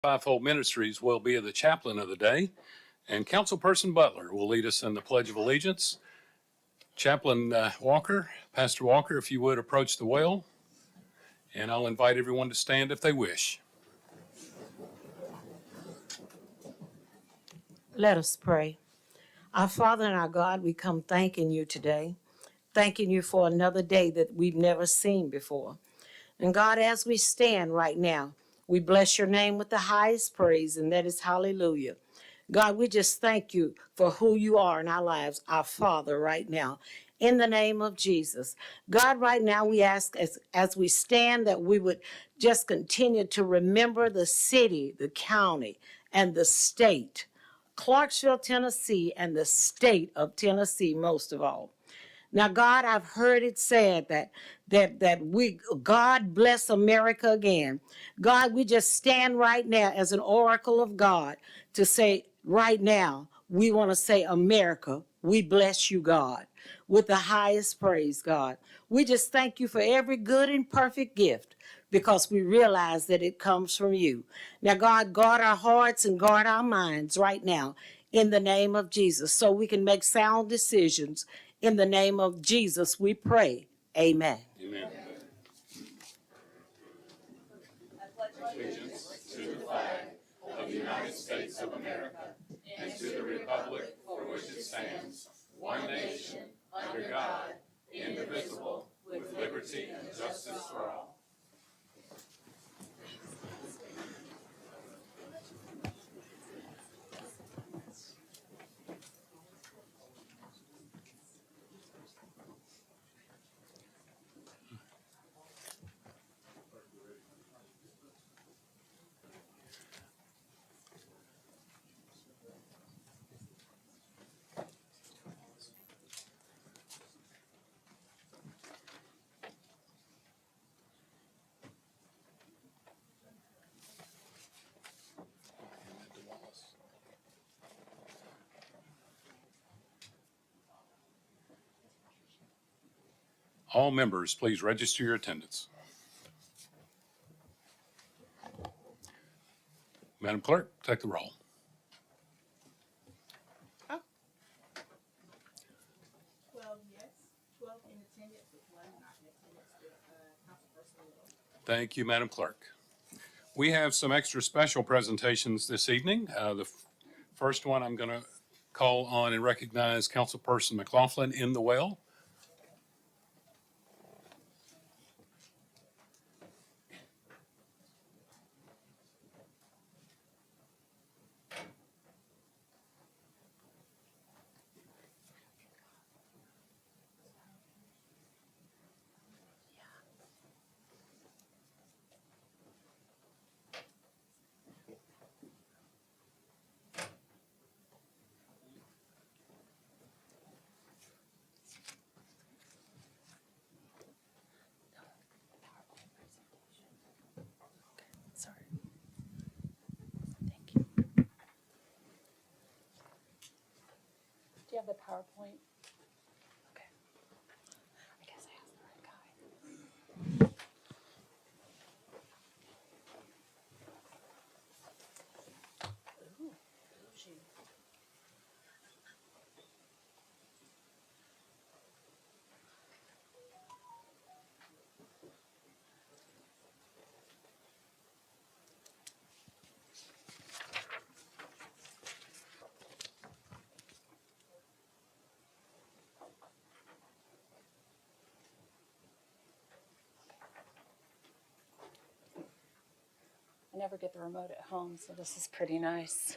Fivefold Ministries will be the chaplain of the day, and Councilperson Butler will lead us in the Pledge of Allegiance. Chaplain Walker, Pastor Walker, if you would approach the well, and I'll invite everyone to stand if they wish. Let us pray. Our Father and our God, we come thanking you today, thanking you for another day that we've never seen before. And God, as we stand right now, we bless your name with the highest praise, and that is hallelujah. God, we just thank you for who you are in our lives, our Father, right now. In the name of Jesus. God, right now we ask as we stand that we would just continue to remember the city, the county, and the state, Clarksville, Tennessee, and the state of Tennessee, most of all. Now, God, I've heard it said that God bless America again. God, we just stand right now as an oracle of God to say right now, we want to say, America, we bless you, God, with the highest praise, God. We just thank you for every good and perfect gift because we realize that it comes from you. Now, God, guard our hearts and guard our minds right now in the name of Jesus so we can make sound decisions. In the name of Jesus, we pray. Amen. Amen. Allegiance to the flag of the United States of America and to the republic for which it stands, one nation, under God, indivisible, with liberty and justice for all. All members, please register your attendance. Madam Clerk, take the roll. 12 yes, 12 in attendance with one not in attendance with Councilperson Little. Thank you, Madam Clerk. We have some extra special presentations this evening. The first one I'm going to call on and recognize Councilperson McLaughlin in the well. Sorry. Thank you. Do you have the PowerPoint? Okay. I guess I asked the right guy. Ooh, bougie. I never get the remote at home, so this is pretty nice.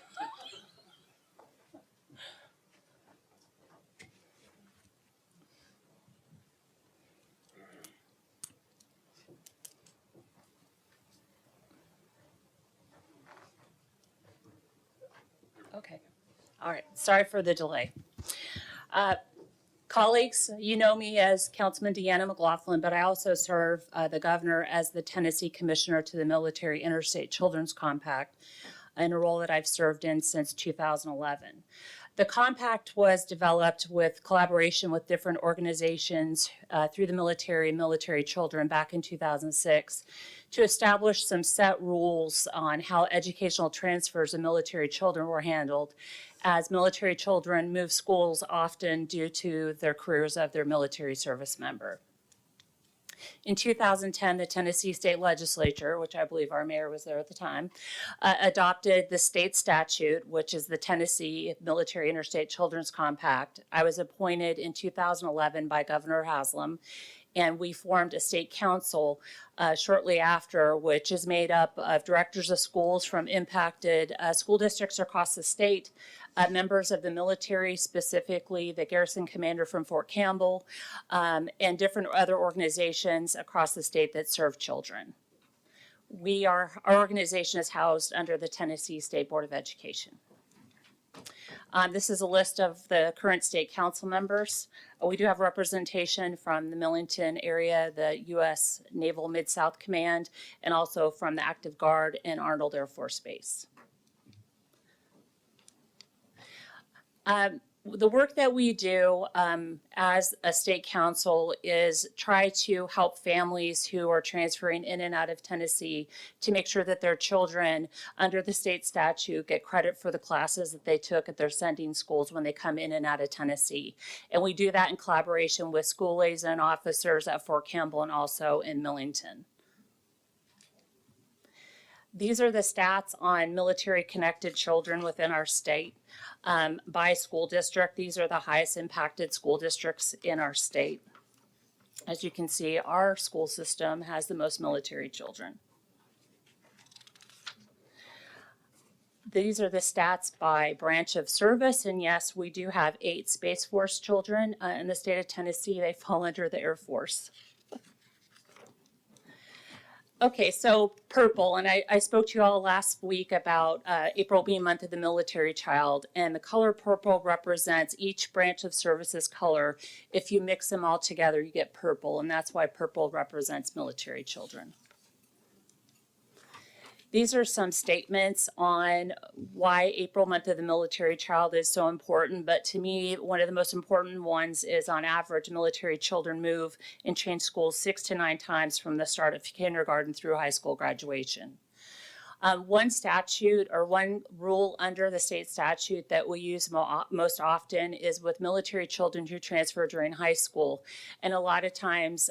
Okay. All right. Sorry for the delay. Colleagues, you know me as Councilman Deanna McLaughlin, but I also serve the governor as the Tennessee Commissioner to the Military Interstate Children's Compact, in a role that I've served in since 2011. The compact was developed with collaboration with different organizations through the military and military children back in 2006 to establish some set rules on how educational transfers of military children were handled, as military children move schools often due to their careers of their military service member. In 2010, the Tennessee State Legislature, which I believe our mayor was there at the time, adopted the state statute, which is the Tennessee Military Interstate Children's Compact. I was appointed in 2011 by Governor Haslam, and we formed a state council shortly after, which is made up of directors of schools from impacted school districts across the state, members of the military, specifically the garrison commander from Fort Campbell, and different other organizations across the state that serve children. Our organization is housed under the Tennessee State Board of Education. This is a list of the current state council members. We do have representation from the Millington area, the U.S. Naval Mid-South Command, and also from the Active Guard and Arnold Air Force Base. The work that we do as a state council is try to help families who are transferring in and out of Tennessee to make sure that their children, under the state statute, get credit for the classes that they took at their sending schools when they come in and out of Tennessee. And we do that in collaboration with school liaison officers at Fort Campbell and also in Millington. These are the stats on military-connected children within our state. By school district, these are the highest impacted school districts in our state. As you can see, our school system has the most military children. These are the stats by branch of service, and yes, we do have 8 Space Force children in the state of Tennessee. They fall under the Air Force. Okay, so purple, and I spoke to you all last week about April being month of the military child, and the color purple represents each branch of services color. If you mix them all together, you get purple, and that's why purple represents military children. These are some statements on why April month of the military child is so important, but to me, one of the most important ones is on average, military children move and change schools 6 to 9 times from the start of kindergarten through high school graduation. One statute or one rule under the state statute that we use most often is with military children who transfer during high school. And a lot of times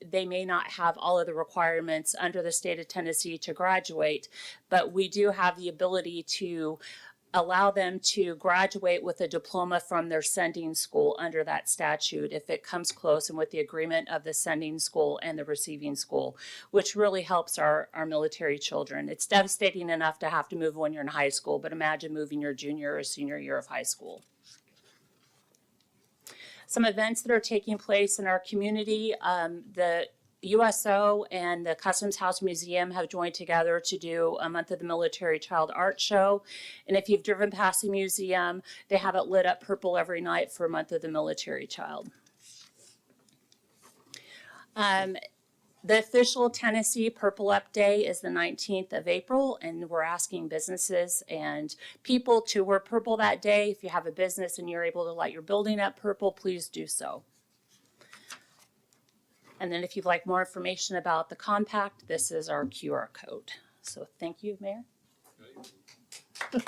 they may not have all of the requirements under the state of Tennessee to graduate, but we do have the ability to allow them to graduate with a diploma from their sending school under that statute if it comes close and with the agreement of the sending school and the receiving school, which really helps our military children. It's devastating enough to have to move when you're in high school, but imagine moving your junior or senior year of high school. Some events that are taking place in our community, the USO and the Customs House Museum have joined together to do a Month of the Military Child art show. And if you've driven past the museum, they have it lit up purple every night for Month of the Military Child. The official Tennessee Purple Up Day is the 19th of April, and we're asking businesses and people to wear purple that day. If you have a business and you're able to light your building up purple, please do so. And then if you'd like more information about the compact, this is our QR code. So thank you, Mayor. You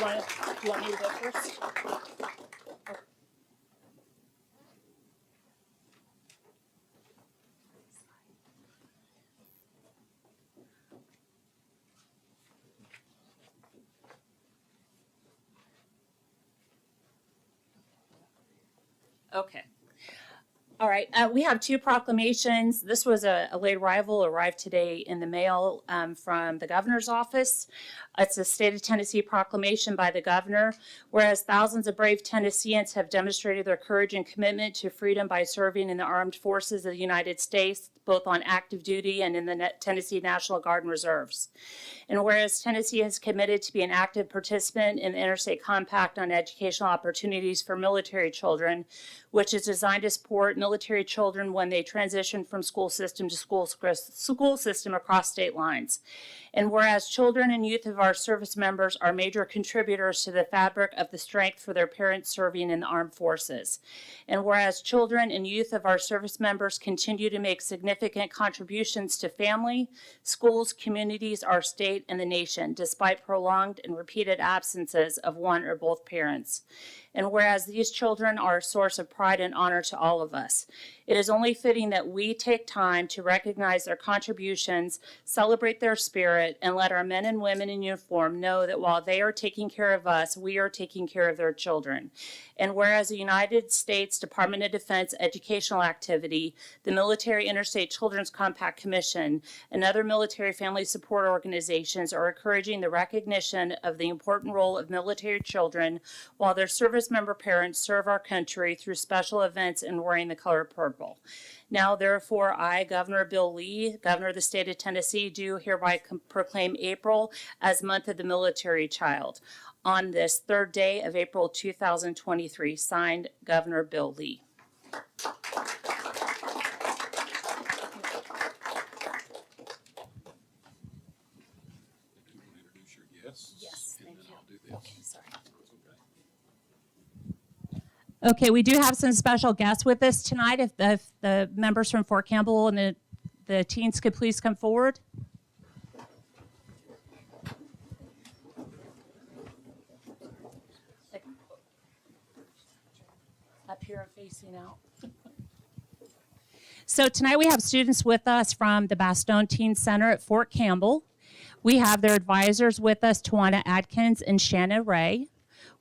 want me to go first? Okay. All right, we have 2 proclamations. This was a late arrival, arrived today in the mail from the governor's office. It's a state of Tennessee proclamation by the governor. Whereas thousands of brave Tennesseans have demonstrated their courage and commitment to freedom by serving in the armed forces of the United States, both on active duty and in the Tennessee National Guard and Reserves. And whereas Tennessee has committed to be an active participant in the Interstate Compact on educational opportunities for military children, which is designed to support military children when they transition from school system to school system across state lines. And whereas children and youth of our service members are major contributors to the fabric of the strength for their parents serving in the armed forces. And whereas children and youth of our service members continue to make significant contributions to family, schools, communities, our state, and the nation, despite prolonged and repeated absences of one or both parents. And whereas these children are a source of pride and honor to all of us, it is only fitting that we take time to recognize their contributions, celebrate their spirit, and let our men and women in uniform know that while they are taking care of us, we are taking care of their children. And whereas the United States Department of Defense educational activity, the Military Interstate Children's Compact Commission, and other military family support organizations are encouraging the recognition of the important role of military children while their service member parents serve our country through special events and wearing the color purple. Now, therefore, I, Governor Bill Lee, Governor of the state of Tennessee, do hereby proclaim April as Month of the Military Child on this third day of April 2023. Signed, Governor Bill Lee. Yes, thank you. Okay, sorry. Okay, we do have some special guests with us tonight. If the members from Fort Campbell and the teens could please come forward. Up here and facing out. So tonight we have students with us from the Bastogne Teen Center at Fort Campbell. We have their advisors with us, Tawana Adkins and Shannon Ray.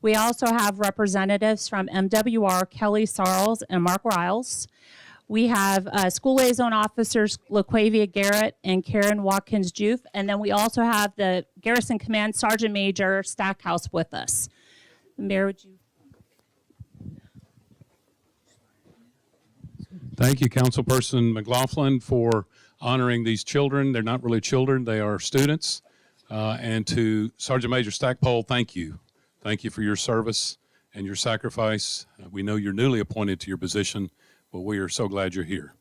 We also have representatives from MWR, Kelly Sarles and Mark Riles. We have school liaison officers, LaQuavia Garrett and Karen Watkins-Juve. And then we also have the Garrison Command Sergeant Major Stackhouse with us. Mayor, would you? Thank you, Councilperson McLaughlin, for honoring these children. They're not really children, they are students. And to Sergeant Major Stackpole, thank you. Thank you for your service and your sacrifice. We know you're newly appointed to your position, but we are so glad you're here.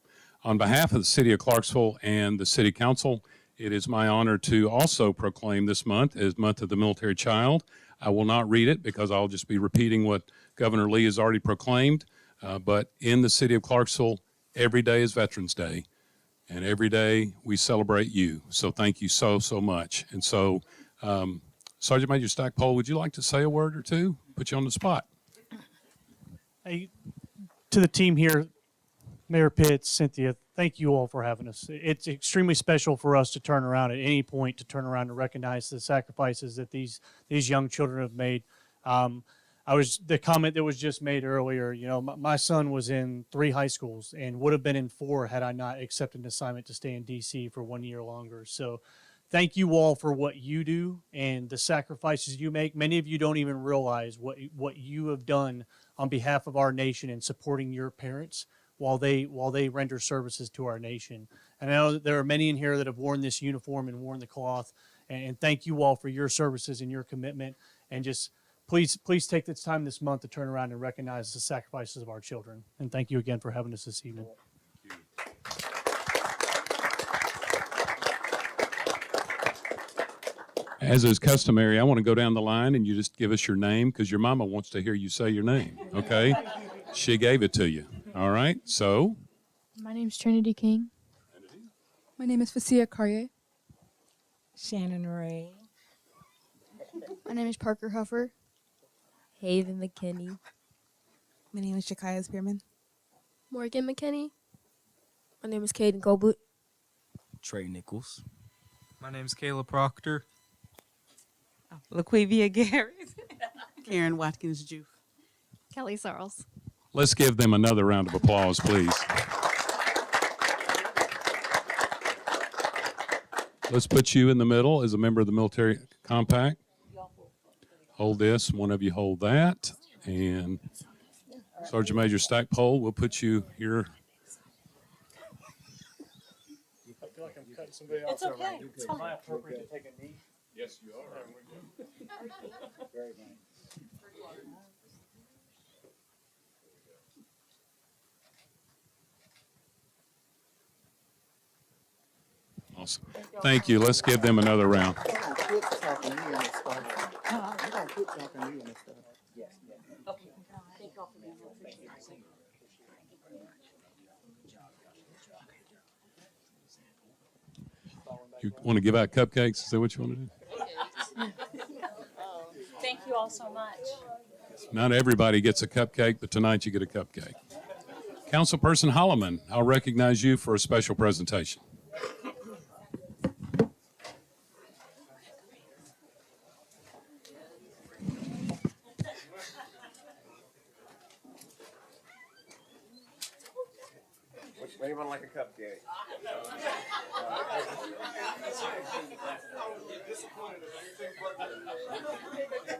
On behalf of the City of Clarksville and the City Council, it is my honor to also proclaim this month as Month of the Military Child. I will not read it because I'll just be repeating what Governor Lee has already proclaimed, but in the City of Clarksville, every day is Veterans Day, and every day we celebrate you. So thank you so, so much. And so, Sergeant Major Stackpole, would you like to say a word or two? Put you on the spot. Hey, to the team here, Mayor Pitts, Cynthia, thank you all for having us. It's extremely special for us to turn around at any point, to turn around and recognize the sacrifices that these young children have made. The comment that was just made earlier, you know, my son was in 3 high schools and would have been in 4 had I not accepted an assignment to stay in D.C. for 1 year longer. So thank you all for what you do and the sacrifices you make. Many of you don't even realize what you have done on behalf of our nation in supporting your parents while they render services to our nation. And I know that there are many in here that have worn this uniform and worn the cloth. And thank you all for your services and your commitment. And just please take this time this month to turn around and recognize the sacrifices of our children. And thank you again for having us this evening. As is customary, I want to go down the line and you just give us your name because your mama wants to hear you say your name, okay? She gave it to you, all right? So? My name is Trinity King. My name is Fasia Carrier. Shannon Ray. My name is Parker Huffer. Haven McKinney. My name is Jakaya Spearman. Morgan McKinney. My name is Caden Goldblut. Trey Nichols. My name's Kayla Proctor. LaQuavia Garrett. Karen Watkins-Juve. Kelly Sarles. Let's give them another round of applause, please. Let's put you in the middle as a member of the military compact. Hold this, one of you hold that. And Sergeant Major Stackpole, we'll put you here. I feel like I'm cutting somebody else. It's okay. It's fine. Am I appropriate to take a knee? Yes, you are. Very nice. Awesome. Thank you. Let's give them another round. You want to give out cupcakes? Is that what you want to do? Thank you all so much. Not everybody gets a cupcake, but tonight you get a cupcake. Councilperson Holloman, I'll recognize you for a special presentation. Anyone like a cupcake?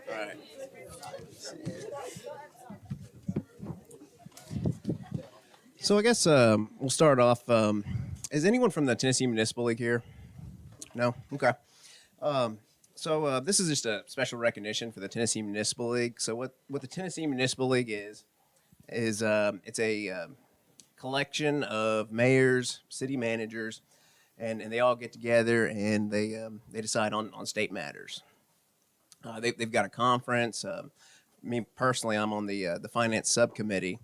All right. So I guess we'll start off. Is anyone from the Tennessee Municipal League here? No? Okay. So this is just a special recognition for the Tennessee Municipal League. So what the Tennessee Municipal League is it's a collection of mayors, city managers, and they all get together and they decide on state matters. They've got a conference. Me personally, I'm on the finance subcommittee,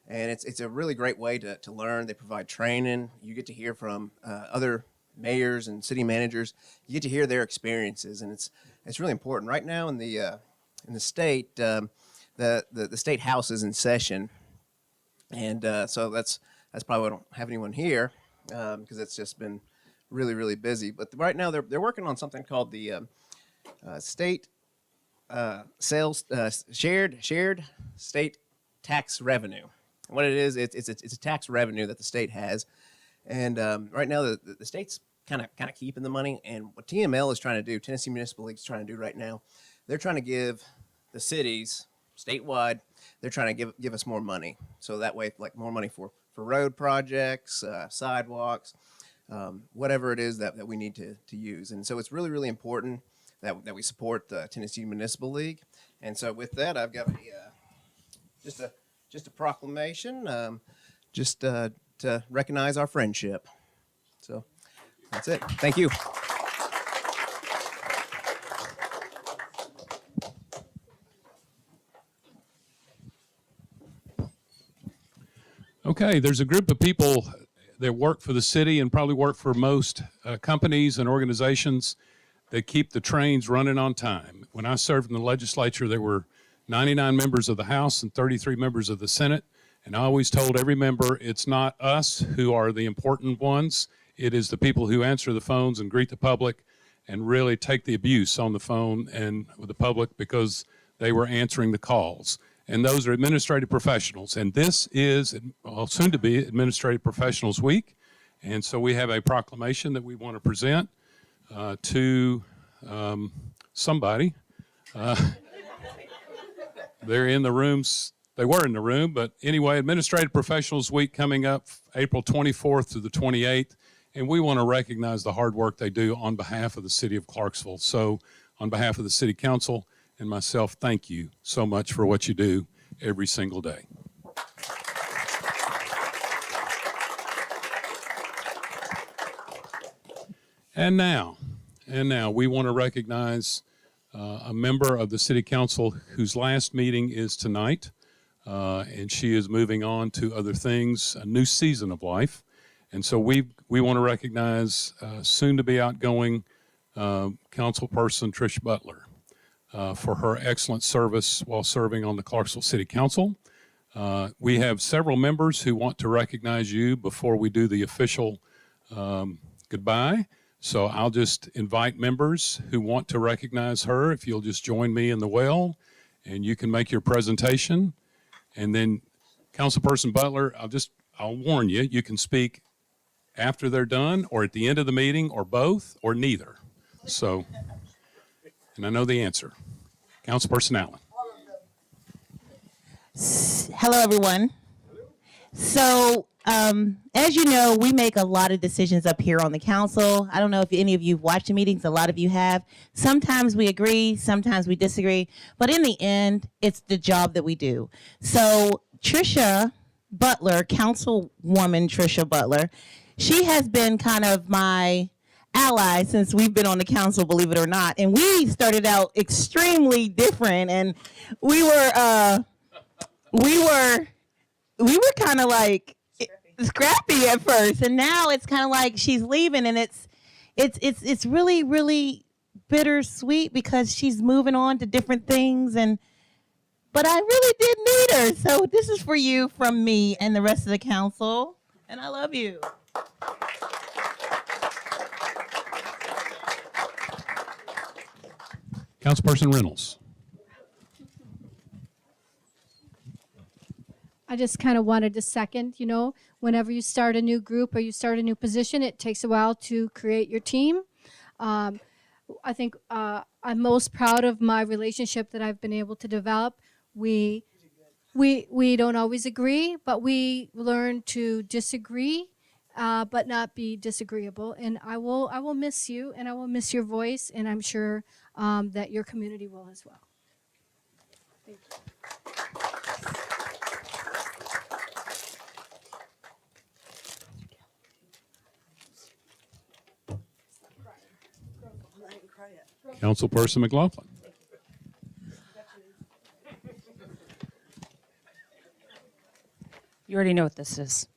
and it's a really great way to learn. They provide training. You get to hear from other mayors and city managers. You get to hear their experiences, and it's really important. Right now in the state, the state house is in session. And so that's probably why I don't have anyone here because it's just been really, really busy. But right now they're working on something called the state sales shared state tax revenue. And what it is, it's a tax revenue that the state has, and right now the state's kind of keeping the money. And what TML is trying to do, Tennessee Municipal League is trying to do right now, they're trying to give the cities statewide. They're trying to give us more money, so that way, like more money for road projects, sidewalks, whatever it is that we need to use. And so it's really, really important that we support the Tennessee Municipal League. And so with that, I've got just a proclamation, just to recognize our friendship. So that's it. Thank you. Okay, there's a group of people that work for the city and probably work for most companies and organizations that keep the trains running on time. When I served in the legislature, there were 99 members of the House and 33 members of the Senate, and I always told every member, it's not us who are the important ones, it is the people who answer the phones and greet the public and really take the abuse on the phone and with the public because they were answering the calls. And those are administrative professionals. And this is, soon to be, Administrative Professionals Week. And so we have a proclamation that we want to present to somebody. They're in the rooms. They were in the room. But anyway, Administrative Professionals Week coming up April 24th to the 28th. And we want to recognize the hard work they do on behalf of the city of Clarksville. So on behalf of the City Council and myself, thank you so much for what you do every single day. And now we want to recognize a member of the City Council whose last meeting is tonight, and she is moving on to other things, a new season of life. And so we want to recognize soon-to-be outgoing councilperson Trish Butler. For her excellent service while serving on the Clarksville City Council. We have several members who want to recognize you before we do the official goodbye. So I'll just invite members who want to recognize her, if you'll just join me in the well, and you can make your presentation. And then Councilperson Butler, I'll warn you, you can speak after they're done or at the end of the meeting or both or neither. So, and I know the answer. Councilperson Allen. Hello, everyone. So, as you know, we make a lot of decisions up here on the council. I don't know if any of you watched the meetings. A lot of you have. Sometimes we agree, sometimes we disagree. But in the end, it's the job that we do. So Tricia Butler, Councilwoman Tricia Butler, she has been kind of my allies since we've been on the council, believe it or not. And we started out extremely different, and we were kind of like scrappy at first, and now it's kind of like she's leaving, and it's really, really bittersweet because she's moving on to different things, but I really did need her. So this is for you from me and the rest of the council, and I love you. Councilperson Reynolds. I just kind of wanted to second, whenever you start a new group or you start a new position, it takes a while to create your team. I think I'm most proud of my relationship that I've been able to develop. We don't always agree, but we learn to disagree, but not be disagreeable. And I will miss you, and I will miss your voice, and I'm sure that your community will as well. Thank you. Councilperson McLaughlin. You already know what this is.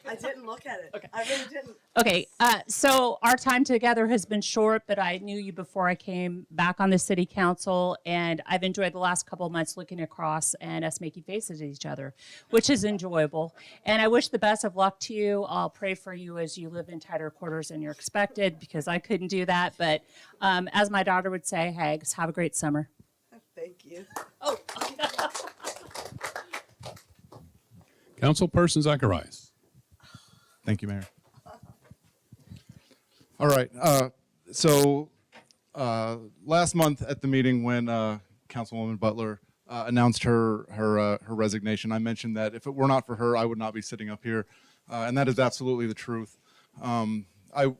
I didn't look at it. Okay. I really didn't. Okay, so our time together has been short, but I knew you before I came back on the city council, and I've enjoyed the last couple of months looking across and us making faces at each other, which is enjoyable. And I wish the best of luck to you. I'll pray for you as you live in tighter quarters than you're expected, because I couldn't do that. But as my daughter would say, Hags, have a great summer. Thank you. Oh. Councilperson Zacharias. Thank you, Mayor. All right. So last month at the meeting when Councilwoman Butler announced her resignation, I mentioned that if it were not for her, I would not be sitting up here. And that is absolutely the truth. I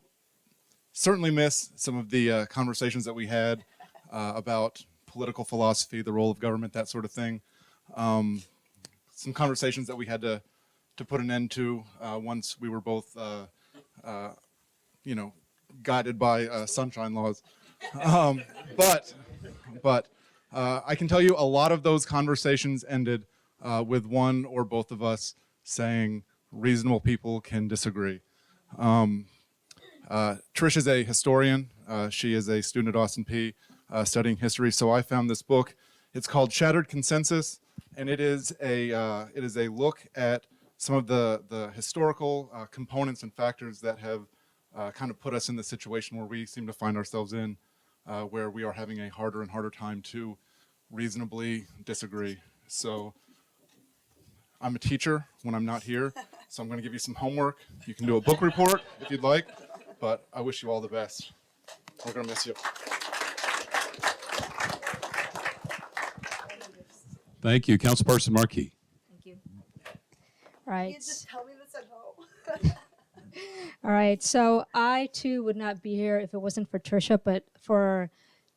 certainly miss some of the conversations that we had about political philosophy, the role of government, that sort of thing. Some conversations that we had to put an end to once we were both, guided by sunshine laws. But I can tell you a lot of those conversations ended with one or both of us saying reasonable people can disagree. Trish is a historian. She is a student at Austin Peay studying history. So I found this book. It's called Shattered Consensus, and it is a look at some of the historical components and factors that have kind of put us in the situation where we seem to find ourselves in, where we are having a harder and harder time to reasonably disagree. So I'm a teacher when I'm not here, so I'm going to give you some homework. You can do a book report if you'd like, but I wish you all the best. We're going to miss you. Thank you. Councilperson Markey. Right. You just tell me this at home. All right. So I too would not be here if it wasn't for Trisha, but for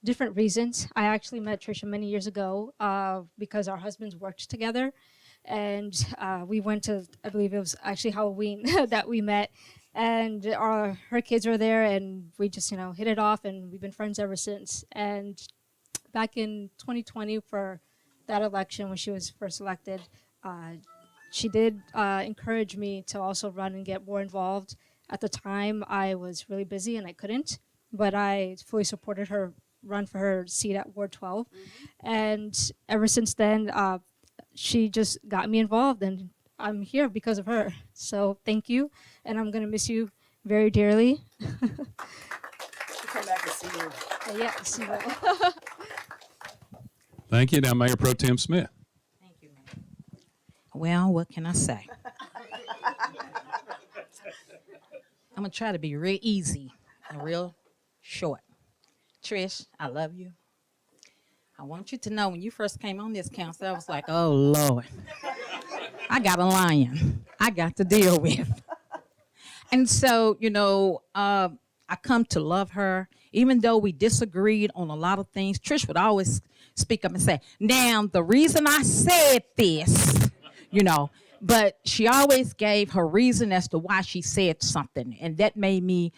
different reasons. I actually met Trisha many years ago because our husbands worked together, and we went to, I believe it was actually Halloween that we met, and her kids were there, and we just hit it off, and we've been friends ever since. And back in 2020 for that election when she was first elected, she did encourage me to also run and get more involved. At the time, I was really busy and I couldn't, but I fully supported her run for her seat at Ward 12. And ever since then, she just got me involved, and I'm here because of her. So thank you, and I'm going to miss you very dearly. Come back and see you. Yes, you will. Thank you. Now Mayor Pro Tem Smith. Well, what can I say? I'm going to try to be real easy and real short. Trish, I love you. I want you to know when you first came on this council, I was like, oh, Lord. I got a lion I got to deal with. And so, I come to love her. Even though we disagreed on a lot of things, Trish would always speak up and say, now, the reason I said this, But she always gave her reason as to why she said something, and that made me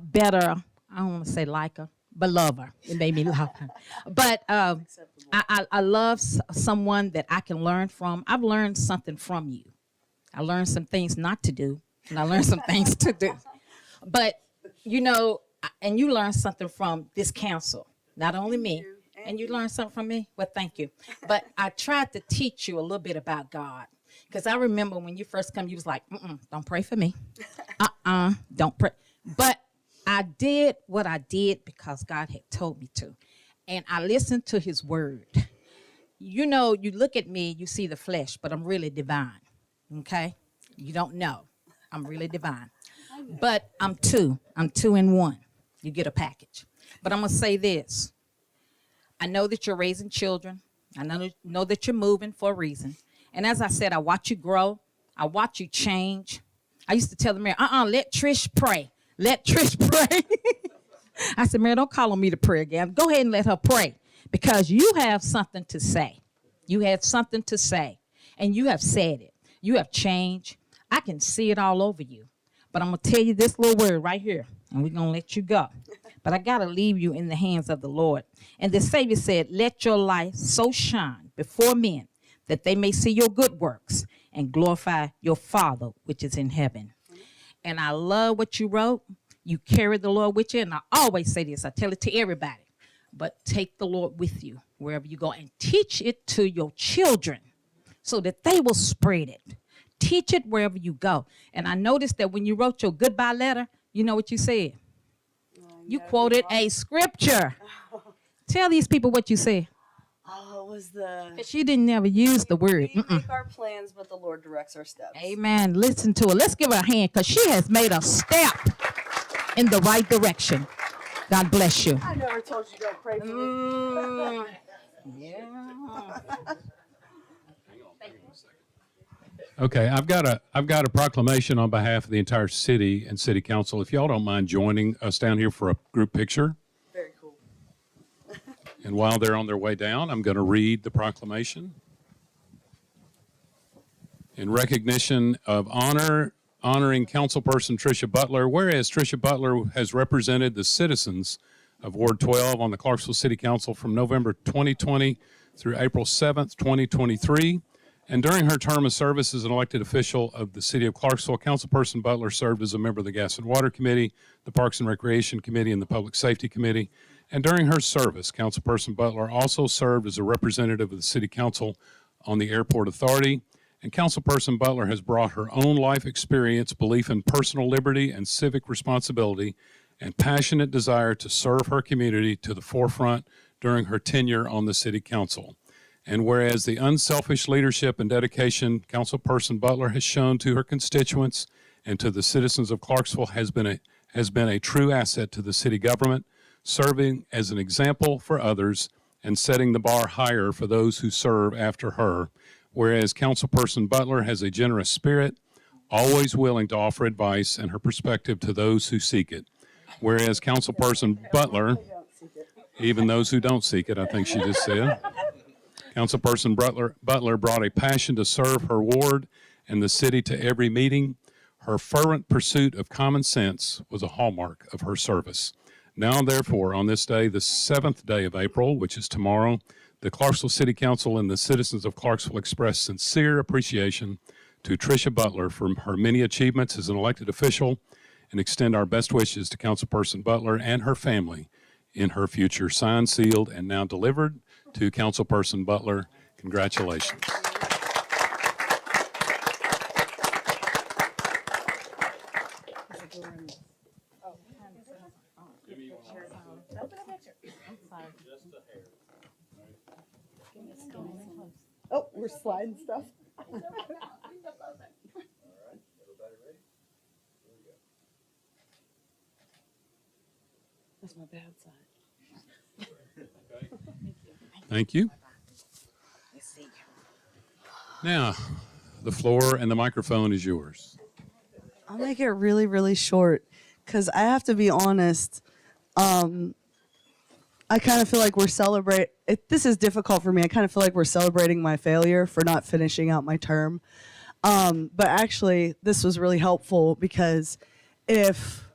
better. I don't want to say like her, but love her. It made me love her. But I love someone that I can learn from. I've learned something from you. I learned some things not to do, and I learned some things to do. But, you know, and you learned something from this council, not only me. And you learned something from me? Well, thank you. But I tried to teach you a little bit about God. Because I remember when you first come, you was like, don't pray for me. Don't pray. But I did what I did because God had told me to. And I listened to his word. You know, you look at me, you see the flesh, but I'm really divine. Okay? You don't know. I'm really divine. But I'm two. I'm 2 in 1. You get a package. But I'm going to say this. I know that you're raising children. I know that you're moving for a reason. And as I said, I watch you grow. I watch you change. I used to tell the mayor, let Trish pray. Let Trish pray. I said, Mayor, don't call on me to pray again. Go ahead and let her pray because you have something to say. You had something to say, and you have said it. You have changed. I can see it all over you. But I'm going to tell you this little word right here, and we're going to let you go. But I got to leave you in the hands of the Lord. And the Savior said, let your light so shine before men that they may see your good works and glorify your Father, which is in heaven. And I love what you wrote. You carry the Lord with you. And I always say this. I tell it to everybody. But take the Lord with you wherever you go and teach it to your children so that they will spread it. Teach it wherever you go. And I noticed that when you wrote your goodbye letter, you know what you said? You quoted a scripture. Tell these people what you said. Oh, it was the... Because you didn't never use the word. We make our plans, but the Lord directs our steps. Amen. Listen to her. Let's give her a hand because she has made a step in the right direction. God bless you. I never told you don't pray for me. Yeah. Okay, I've got a proclamation on behalf of the entire city and city council. If y'all don't mind joining us down here for a group picture. Very cool. And while they're on their way down, I'm going to read the proclamation. In recognition of honoring Councilperson Tricia Butler, whereas Tricia Butler has represented the citizens of Ward 12 on the Clarksville City Council from November 2020 through April 7th, 2023. And during her term of service as an elected official of the city of Clarksville, Councilperson Butler served as a member of the Gas and Water Committee, the Parks and Recreation Committee, and the Public Safety Committee. And during her service, Councilperson Butler also served as a representative of the City Council on the Airport Authority. And Councilperson Butler has brought her own life experience, belief in personal liberty and civic responsibility, and passionate desire to serve her community to the forefront during her tenure on the City Council. And whereas the unselfish leadership and dedication Councilperson Butler has shown to her constituents and to the citizens of Clarksville has been a true asset to the city government, serving as an example for others and setting the bar higher for those who serve after her. Whereas Councilperson Butler has a generous spirit, always willing to offer advice and her perspective to those who seek it. Whereas Councilperson Butler, even those who don't seek it, I think she just said. Councilperson Butler brought a passion to serve her ward and the city to every meeting. Her fervent pursuit of common sense was a hallmark of her service. Now, therefore, on this day, the 7th day of April, which is tomorrow, the Clarksville City Council and the citizens of Clarksville express sincere appreciation to Tricia Butler for her many achievements as an elected official and extend our best wishes to Councilperson Butler and her family in her future. Signed, sealed, and now delivered to Councilperson Butler. Congratulations. Oh, we're sliding stuff. That's my bad side. Thank you. Now, the floor and the microphone is yours. I'll make it really, really short because I have to be honest. I kind of feel like we're this is difficult for me. I kind of feel like we're celebrating my failure for not finishing out my term. But actually, this was really helpful because if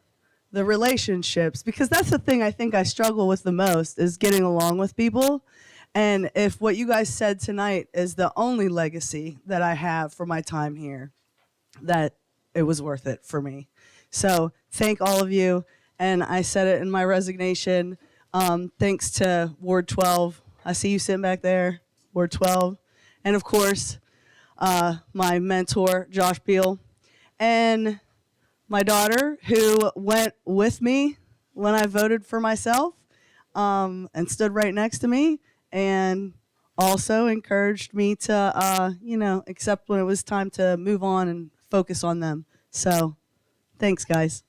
the relationships, because that's the thing I think I struggle with the most is getting along with people. And if what you guys said tonight is the only legacy that I have for my time here, that it was worth it for me. So thank all of you. And I said it in my resignation. Thanks to Ward 12. I see you sitting back there, Ward 12. And of course, my mentor, Josh Beal. And my daughter, who went with me when I voted for myself and stood right next to me and also encouraged me to, accept when it was time to move on and focus on them. So thanks, guys.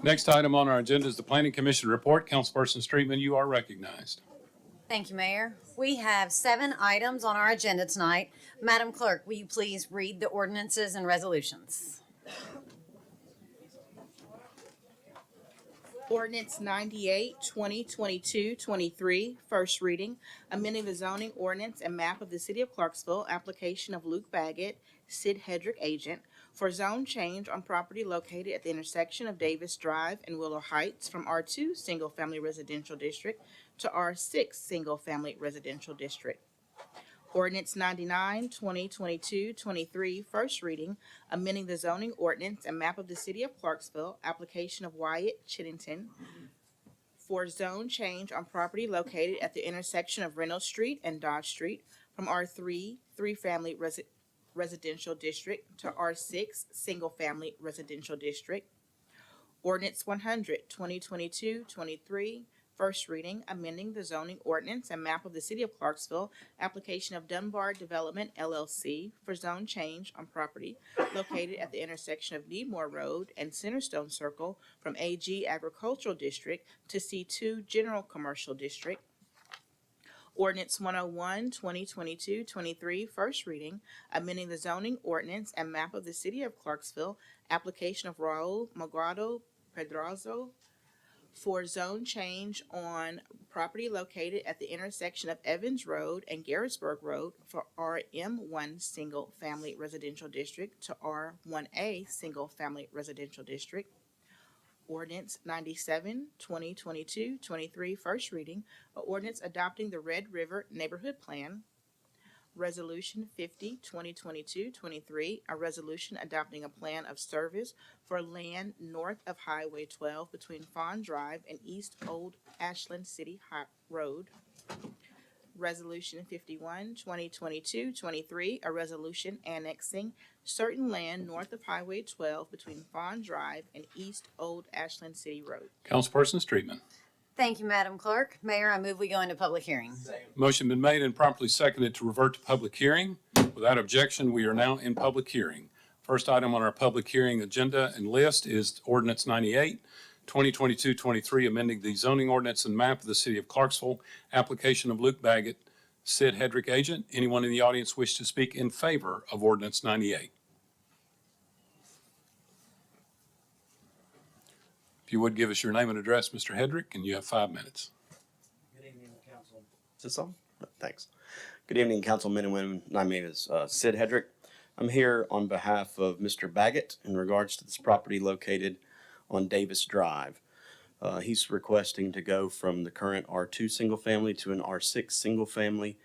Next item on our agenda is the Planning Commission report. Councilperson Streetman, you are recognized. Thank you, Mayor. We have 7 items on our agenda tonight. Madam Clerk, will you please read the ordinances and resolutions? Ordinance 98, 2022, 23, first reading, amending the zoning ordinance and map of the city of Clarksville, application of Luke Baggett, Sid Hedrick agent, for zone change on property located at the intersection of Davis Drive and Willow Heights from R2 Single Family Residential District to R6 Single Family Residential District. Ordinance 99, 2022, 23, first reading, amending the zoning ordinance and map of the city of Clarksville, application of Wyatt Chittenden for zone change on property located at the intersection of Reynolds Street and Dodge Street from R3 Family Residential District to R6 Single Family Residential District. Ordinance 100, 2022, 23, first reading, amending the zoning ordinance and map of the city of Clarksville, application of Dunbar Development LLC for zone change on property located at the intersection of Needmore Road and Centerstone Circle from AG Agricultural District to C2 General Commercial District. Ordinance 101, 2022, 23, first reading, amending the zoning ordinance and map of the city of Clarksville, application of Raul Magrado Pedrazo for zone change on property located at the intersection of Evans Road and Garrettsburg Road for RM1 Single Family Residential District to R1A Single Family Residential District. Ordinance 97, 2022, 23, first reading, an ordinance adopting the Red River Neighborhood Plan. Resolution 50, 2022, 23, a resolution adopting a plan of service for land north of Highway 12 between Fawn Drive and East Old Ashland City Road. Resolution 51, 2022, 23, a resolution annexing certain land north of Highway 12 between Fawn Drive and East Old Ashland City Road. Councilperson Streetman. Thank you, Madam Clerk. Mayor, I move we go into public hearing. Motion been made and properly seconded to revert to public hearing. Without objection, we are now in public hearing. First item on our public hearing agenda and list is Ordinance 98, 2022-23, amending the zoning ordinance and map of the city of Clarksville, application of Luke Baggett, Sid Hedrick agent. Anyone in the audience wish to speak in favor of Ordinance 98? If you would give us your name and address, Mr. Hedrick, and you have 5 minutes. Good evening, Council. Is this on? Thanks. Good evening, Councilmen and women. My name is Sid Hedrick. I'm here on behalf of Mr. Baggett in regards to this property located on Davis Drive. He's requesting to go from the current R2 single family to an R6 single family.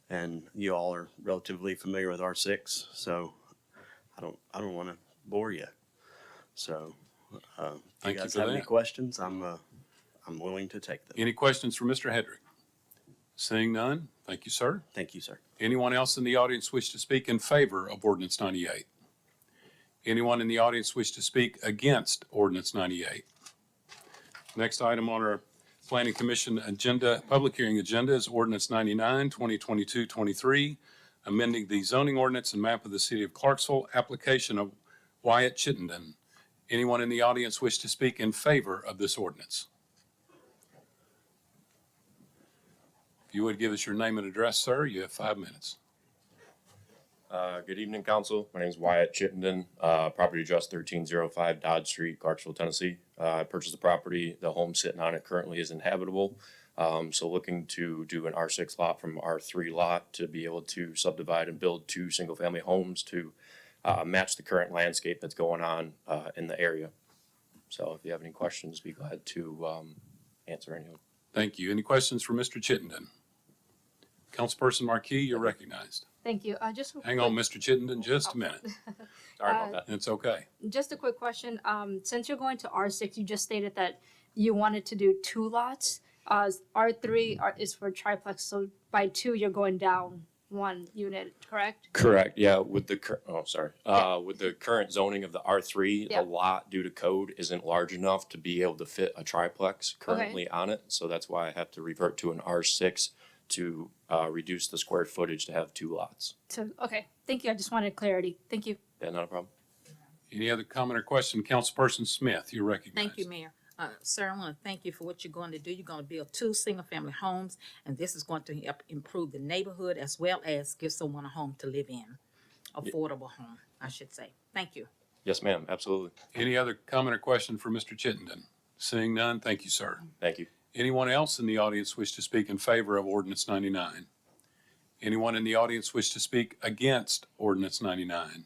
And you all are relatively familiar with R6, so I don't want to bore you. So if you guys have any questions, I'm willing to take them. Any questions for Mr. Hedrick? Seeing none, thank you, sir. Thank you, sir. Anyone else in the audience wish to speak in favor of Ordinance 98? Anyone in the audience wish to speak against Ordinance 98? Next item on our Planning Commission agenda, public hearing agenda, is Ordinance 99, 2022-23, amending the zoning ordinance and map of the city of Clarksville, application of Wyatt Chittenden. Anyone in the audience wish to speak in favor of this ordinance? If you would give us your name and address, sir, you have 5 minutes. Good evening, council. My name is Wyatt Chittenden, property address 1305 Dodge Street, Clarksville, Tennessee. I purchased the property. The home sitting on it currently is inhabitable. So looking to do an R6 lot from R3 lot to be able to subdivide and build 2 single-family homes to match the current landscape that's going on in the area. So if you have any questions, be glad to answer any of them. Thank you. Any questions for Mr. Chittenden? Councilperson Marquis, you're recognized. Thank you. Just Hang on, Mr. Chittenden, just a minute. Sorry about that. It's okay. Just a quick question. Since you're going to R6, you just stated that you wanted to do 2 lots. R3 is for triplex, so by 2 you're going down 1 unit, correct? Correct. Yeah. With the with the current zoning of the R3, Yeah. the lot due to code isn't large enough to be able to fit a triplex currently on it. So that's why I have to revert to an R6 to reduce the square footage to have 2 lots. So okay, thank you. I just wanted clarity. Thank you. Yeah, not a problem. Any other comment or question? Councilperson Smith, you're recognized. Thank you, Mayor. Sir, I want to thank you for what you're going to do. You're going to build 2 single-family homes, and this is going to help improve the neighborhood as well as give someone a home to live in. Affordable home, I should say. Thank you. Yes, ma'am. Absolutely. Any other comment or question for Mr. Chittenden? Seeing none, thank you, sir. Thank you. Anyone else in the audience wish to speak in favor of Ordinance 99? Anyone in the audience wish to speak against Ordinance 99?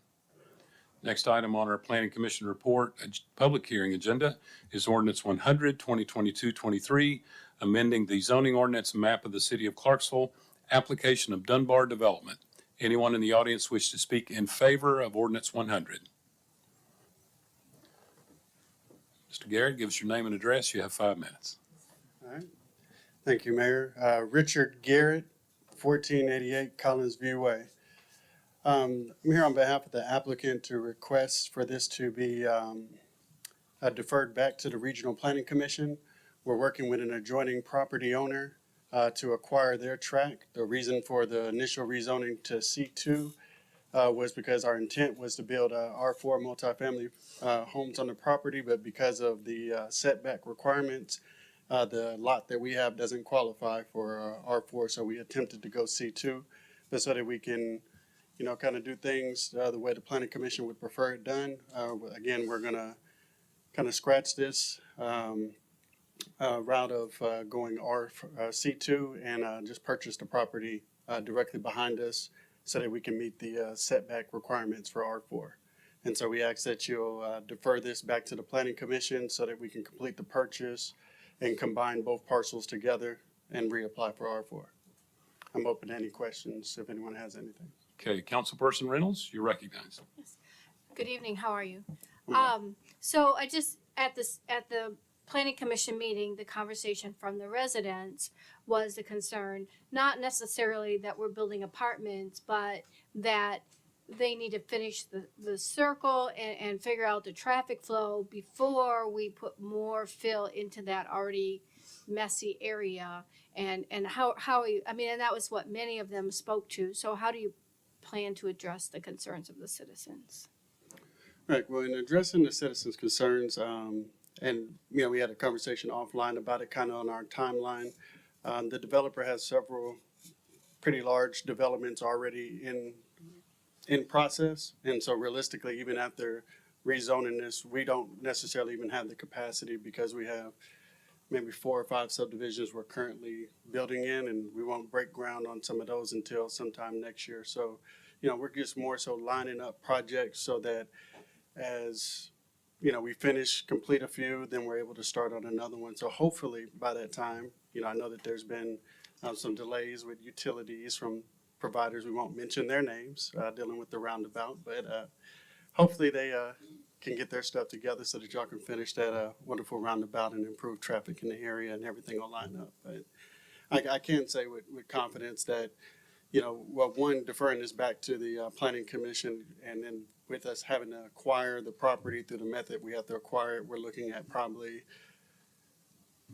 Next item on our Planning Commission report, public hearing agenda is Ordinance 100, 2022-23, amending the zoning ordinance and map of the city of Clarksville, application of Dunbar Development. Anyone in the audience wish to speak in favor of Ordinance 100? Mr. Garrett, give us your name and address. You have 5 minutes. All right. Thank you, Mayor. Richard Garrett, 1488 Collins View Way. I'm here on behalf of the applicant to request for this to be deferred back to the Regional Planning Commission. We're working with an adjoining property owner to acquire their tract. The reason for the initial rezoning to C2 was because our intent was to build R4 multifamily homes on the property, but because of the setback requirements, the lot that we have doesn't qualify for R4, so we attempted to go C2, but so that we can kind of do things the way the Planning Commission would prefer it done. Again, we're gonna kind of scratch this route of going C2 and just purchase the property directly behind us so that we can meet the setback requirements for R4. And so we ask that you'll defer this back to the Planning Commission so that we can complete the purchase and combine both parcels together and reapply for R4. I'm open to any questions if anyone has anything. Okay, Councilperson Reynolds, you're recognized. Good evening. How are you? So I just at the Planning Commission meeting, the conversation from the residents was the concern, not necessarily that we're building apartments, but that they need to finish the circle and figure out the traffic flow before we put more fill into that already messy area. And how I mean, and that was what many of them spoke to. So how do you plan to address the concerns of the citizens? Right. Well, in addressing the citizens' concerns, and we had a conversation offline about it, kind of on our timeline. The developer has several pretty large developments already in process, and so realistically, even after rezoning this, we don't necessarily even have the capacity because we have maybe 4 or 5 subdivisions we're currently building in, and we won't break ground on some of those until sometime next year. So, we're just more so lining up projects so that as we complete a few, then we're able to start on another one. So hopefully by that time, I know that there's been some delays with utilities from providers. We won't mention their names dealing with the roundabout, but hopefully they can get their stuff together so that y'all can finish that wonderful roundabout and improve traffic in the area and everything will line up. But I can say with confidence that, one, deferring this back to the Planning Commission, and then with us having to acquire the property through the method we have to acquire it, we're looking at probably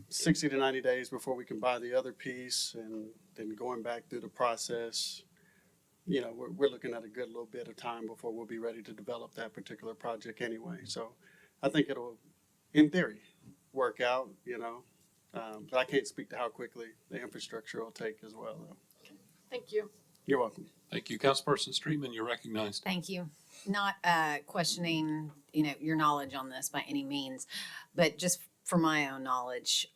60 to 90 days before we can buy the other piece, and then going back through the process. We're looking at a good little bit of time before we'll be ready to develop that particular project anyway. So I think it'll, in theory, work out, But I can't speak to how quickly the infrastructure will take as well, though. Thank you. You're welcome. Thank you. Councilperson Streetman, you're recognized. Thank you. Not questioning, your knowledge on this by any means, but just for my own knowledge,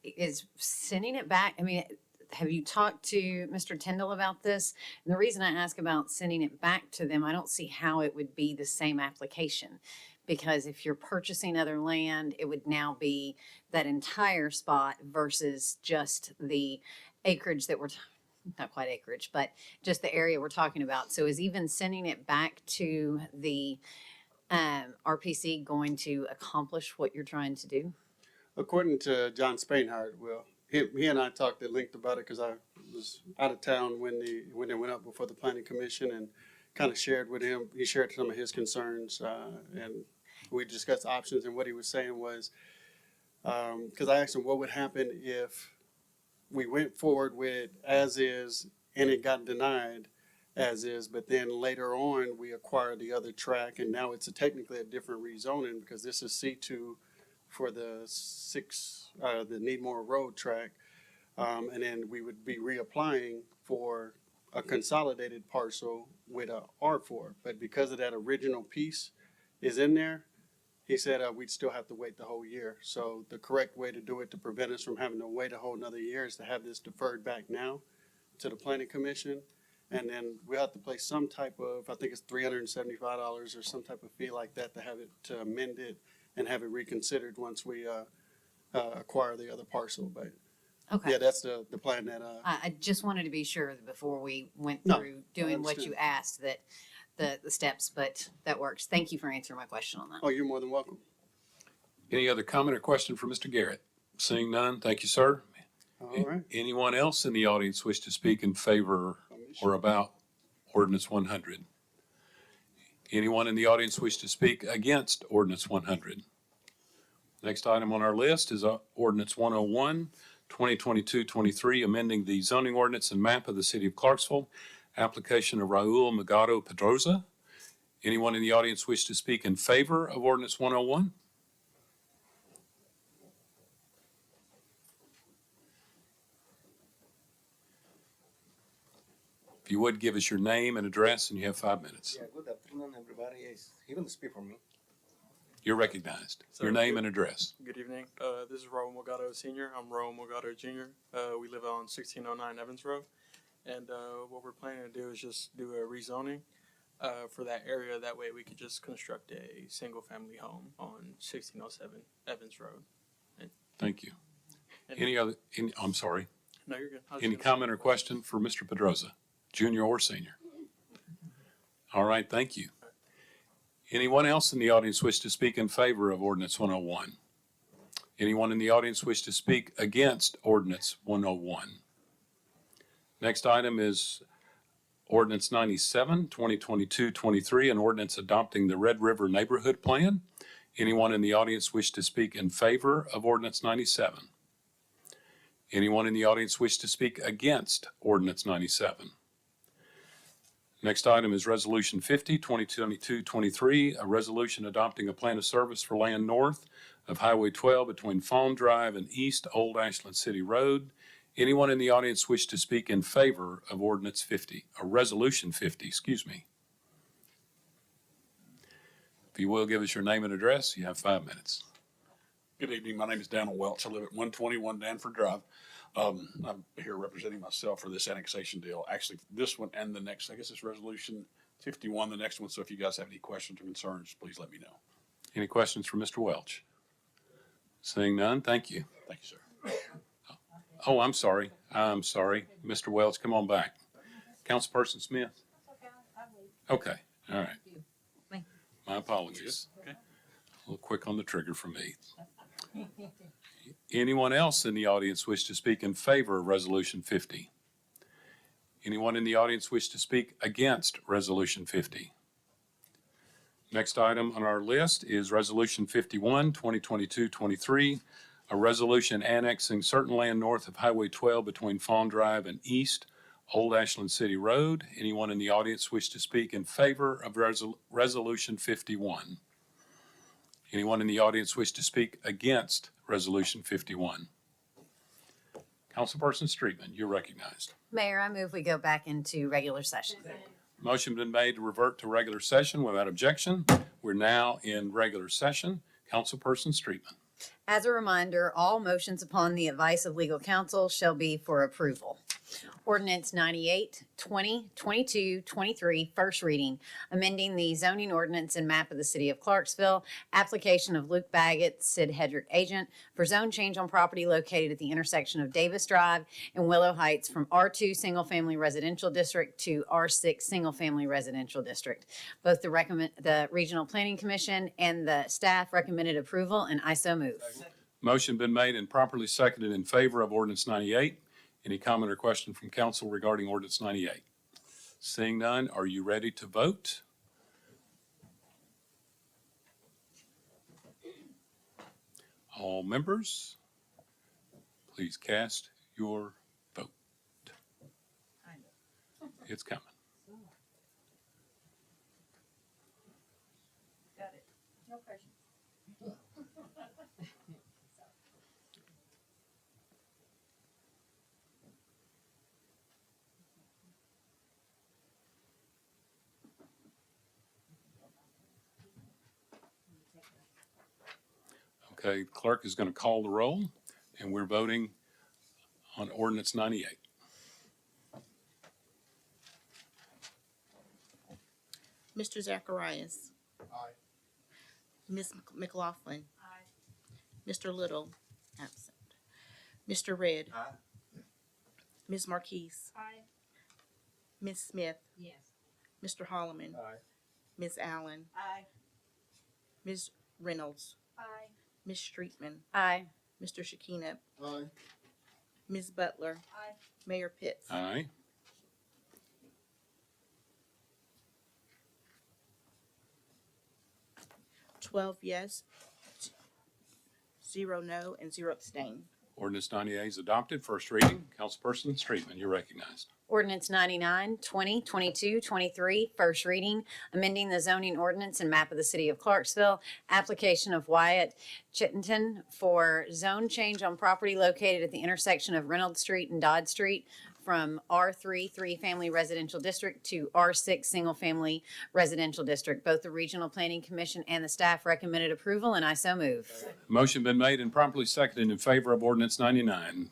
is sending it back. I mean, have you talked to Mr. Tyndall about this? And the reason I ask about sending it back to them, I don't see how it would be the same application. Because if you're purchasing other land, it would now be that entire spot versus just the acreage that we're not quite acreage, but just the area we're talking about. So is even sending it back to the RPC going to accomplish what you're trying to do? According to John Spainhart, it will. He and I talked at length about it because I was out of town when they went up before the planning commission, and kind of shared with him. He shared some of his concerns, and we discussed options. And what he was saying was, because I asked him what would happen if we went forward with as is and it got denied as is, but then later on we acquired the other track, and now it's technically a different rezoning because this is C2 for the the Needmore Road track, and then we would be reapplying for a consolidated parcel with a R4. But because of that original piece is in there, he said we'd still have to wait the whole year. So the correct way to do it to prevent us from having to wait a whole nother year is to have this deferred back now to the planning commission. And then we have to pay some type of, I think it's $375 or some type of fee like that to have it, to amend it and have it reconsidered once we acquire the other parcel. But Okay. yeah, that's the plan that. I just wanted to be sure that before we went No, through I doing what you understand. asked that the steps, but that works. Thank you for answering my question on that. Oh, you're more than welcome. Any other comment or question for Mr. Garrett? Seeing none, thank you, sir. All right. Anyone else in the audience wish to speak in favor or about ordinance 100? Anyone in the audience wish to speak against ordinance 100? Next item on our list is ordinance 101, 2022-23, amending the zoning ordinance and map of the city of Clarksville, application of Raul Magado Pedroza. Anyone in the audience wish to speak in favor of ordinance 101? If you would, give us your name and address, and you have 5 minutes. Yeah, good afternoon, everybody. He will speak for me. You're recognized. Your name and address. Good evening. This is Raul Mogado Sr. I'm Raul Mogado Jr. We live on 1609 Evans Road. And what we're planning to do is just do a rezoning for that area. That way we could just construct a single-family home on 1607 Evans Road. Thank you. And- I'm sorry. No, you're good. I was Any gonna- comment or question for Mr. Pedroza, junior or senior? All right, thank you. Anyone else in the audience wish to speak in favor of ordinance 101? Anyone in the audience wish to speak against ordinance 101? Next item is ordinance 97, 2022-23, an ordinance adopting the Red River Neighborhood Plan. Anyone in the audience wish to speak in favor of ordinance 97? Anyone in the audience wish to speak against ordinance 97? Next item is Resolution 50, 2022-23, a resolution adopting a plan of service for land north of Highway 12 between Fawn Drive and East Old Ashland City Road. Anyone in the audience wish to speak in favor of Ordinance 50, or Resolution 50, excuse me? If you will, give us your name and address. You have 5 minutes. Good evening. My name is Daniel Welch. I live at 121 Danford Drive. I'm here representing myself for this annexation deal. Actually, this one and the next, I guess it's Resolution 51, the next one. So if you guys have any questions or concerns, please let me know. Any questions for Mr. Welch? Seeing none, thank you. Thank you, sir. Oh, I'm sorry. Mr. Welch, come on back. Councilperson Smith? Okay, all right. My apologies. Okay. A little quick on the trigger for me. Anyone else in the audience wish to speak in favor of Resolution 50? Anyone in the audience wish to speak against Resolution 50? Next item on our list is Resolution 51, 2022-23, a resolution annexing certain land north of Highway 12 between Fawn Drive and East Old Ashland City Road. Anyone in the audience wish to speak in favor of Resolution 51? Anyone in the audience wish to speak against Resolution 51? Councilperson Streetman, you're recognized. Mayor, I move we go back into regular session. Motion been made to revert to regular session without objection. We're now in regular session. Councilperson Streetman. As a reminder, all motions upon the advice of legal counsel shall be for approval. Ordinance 98, 20, 22, 23, first reading, amending the zoning ordinance and map of the city of Clarksville, application of Luke Baggett, Sid Hedrick agent, for zone change on property located at the intersection of Davis Drive and Willow Heights from R2 Single Family Residential District to R6 Single Family Residential District. Both the Regional Planning Commission and the staff recommended approval, and I so move. Motion been made and properly seconded in favor of ordinance 98. Any comment or question from council regarding ordinance 98? Seeing none, are you ready to vote? All members, please cast your vote. It's coming. Got it. No pressure. Okay, clerk is going to call the roll, and we're voting on ordinance 98. Mr. Zacharias. Aye. Ms. McLaughlin. Aye. Mr. Little, absent. Mr. Red. Aye. Ms. Marquise. Aye. Ms. Smith. Yes. Mr. Holloman. Aye. Ms. Allen. Aye. Ms. Reynolds. Aye. Ms. Streetman. Aye. Mr. Shekina. Aye. Ms. Butler. Aye. Mayor Pitts. Aye. Twelve yes, 0 no, and 0 abstain. Ordinance 98 is adopted. First reading. Councilperson Streetman, you're recognized. Ordinance 99, 20, 22, 23, first reading, amending the zoning ordinance and map of the city of Clarksville, application of Wyatt Chittenden for zone change on property located at the intersection of Reynolds Street and Dodd Street from R3 3-family residential district to R6 single-family residential district. Both the Regional Planning Commission and the staff recommended approval, and I so move. Motion been made and properly seconded in favor of ordinance 99.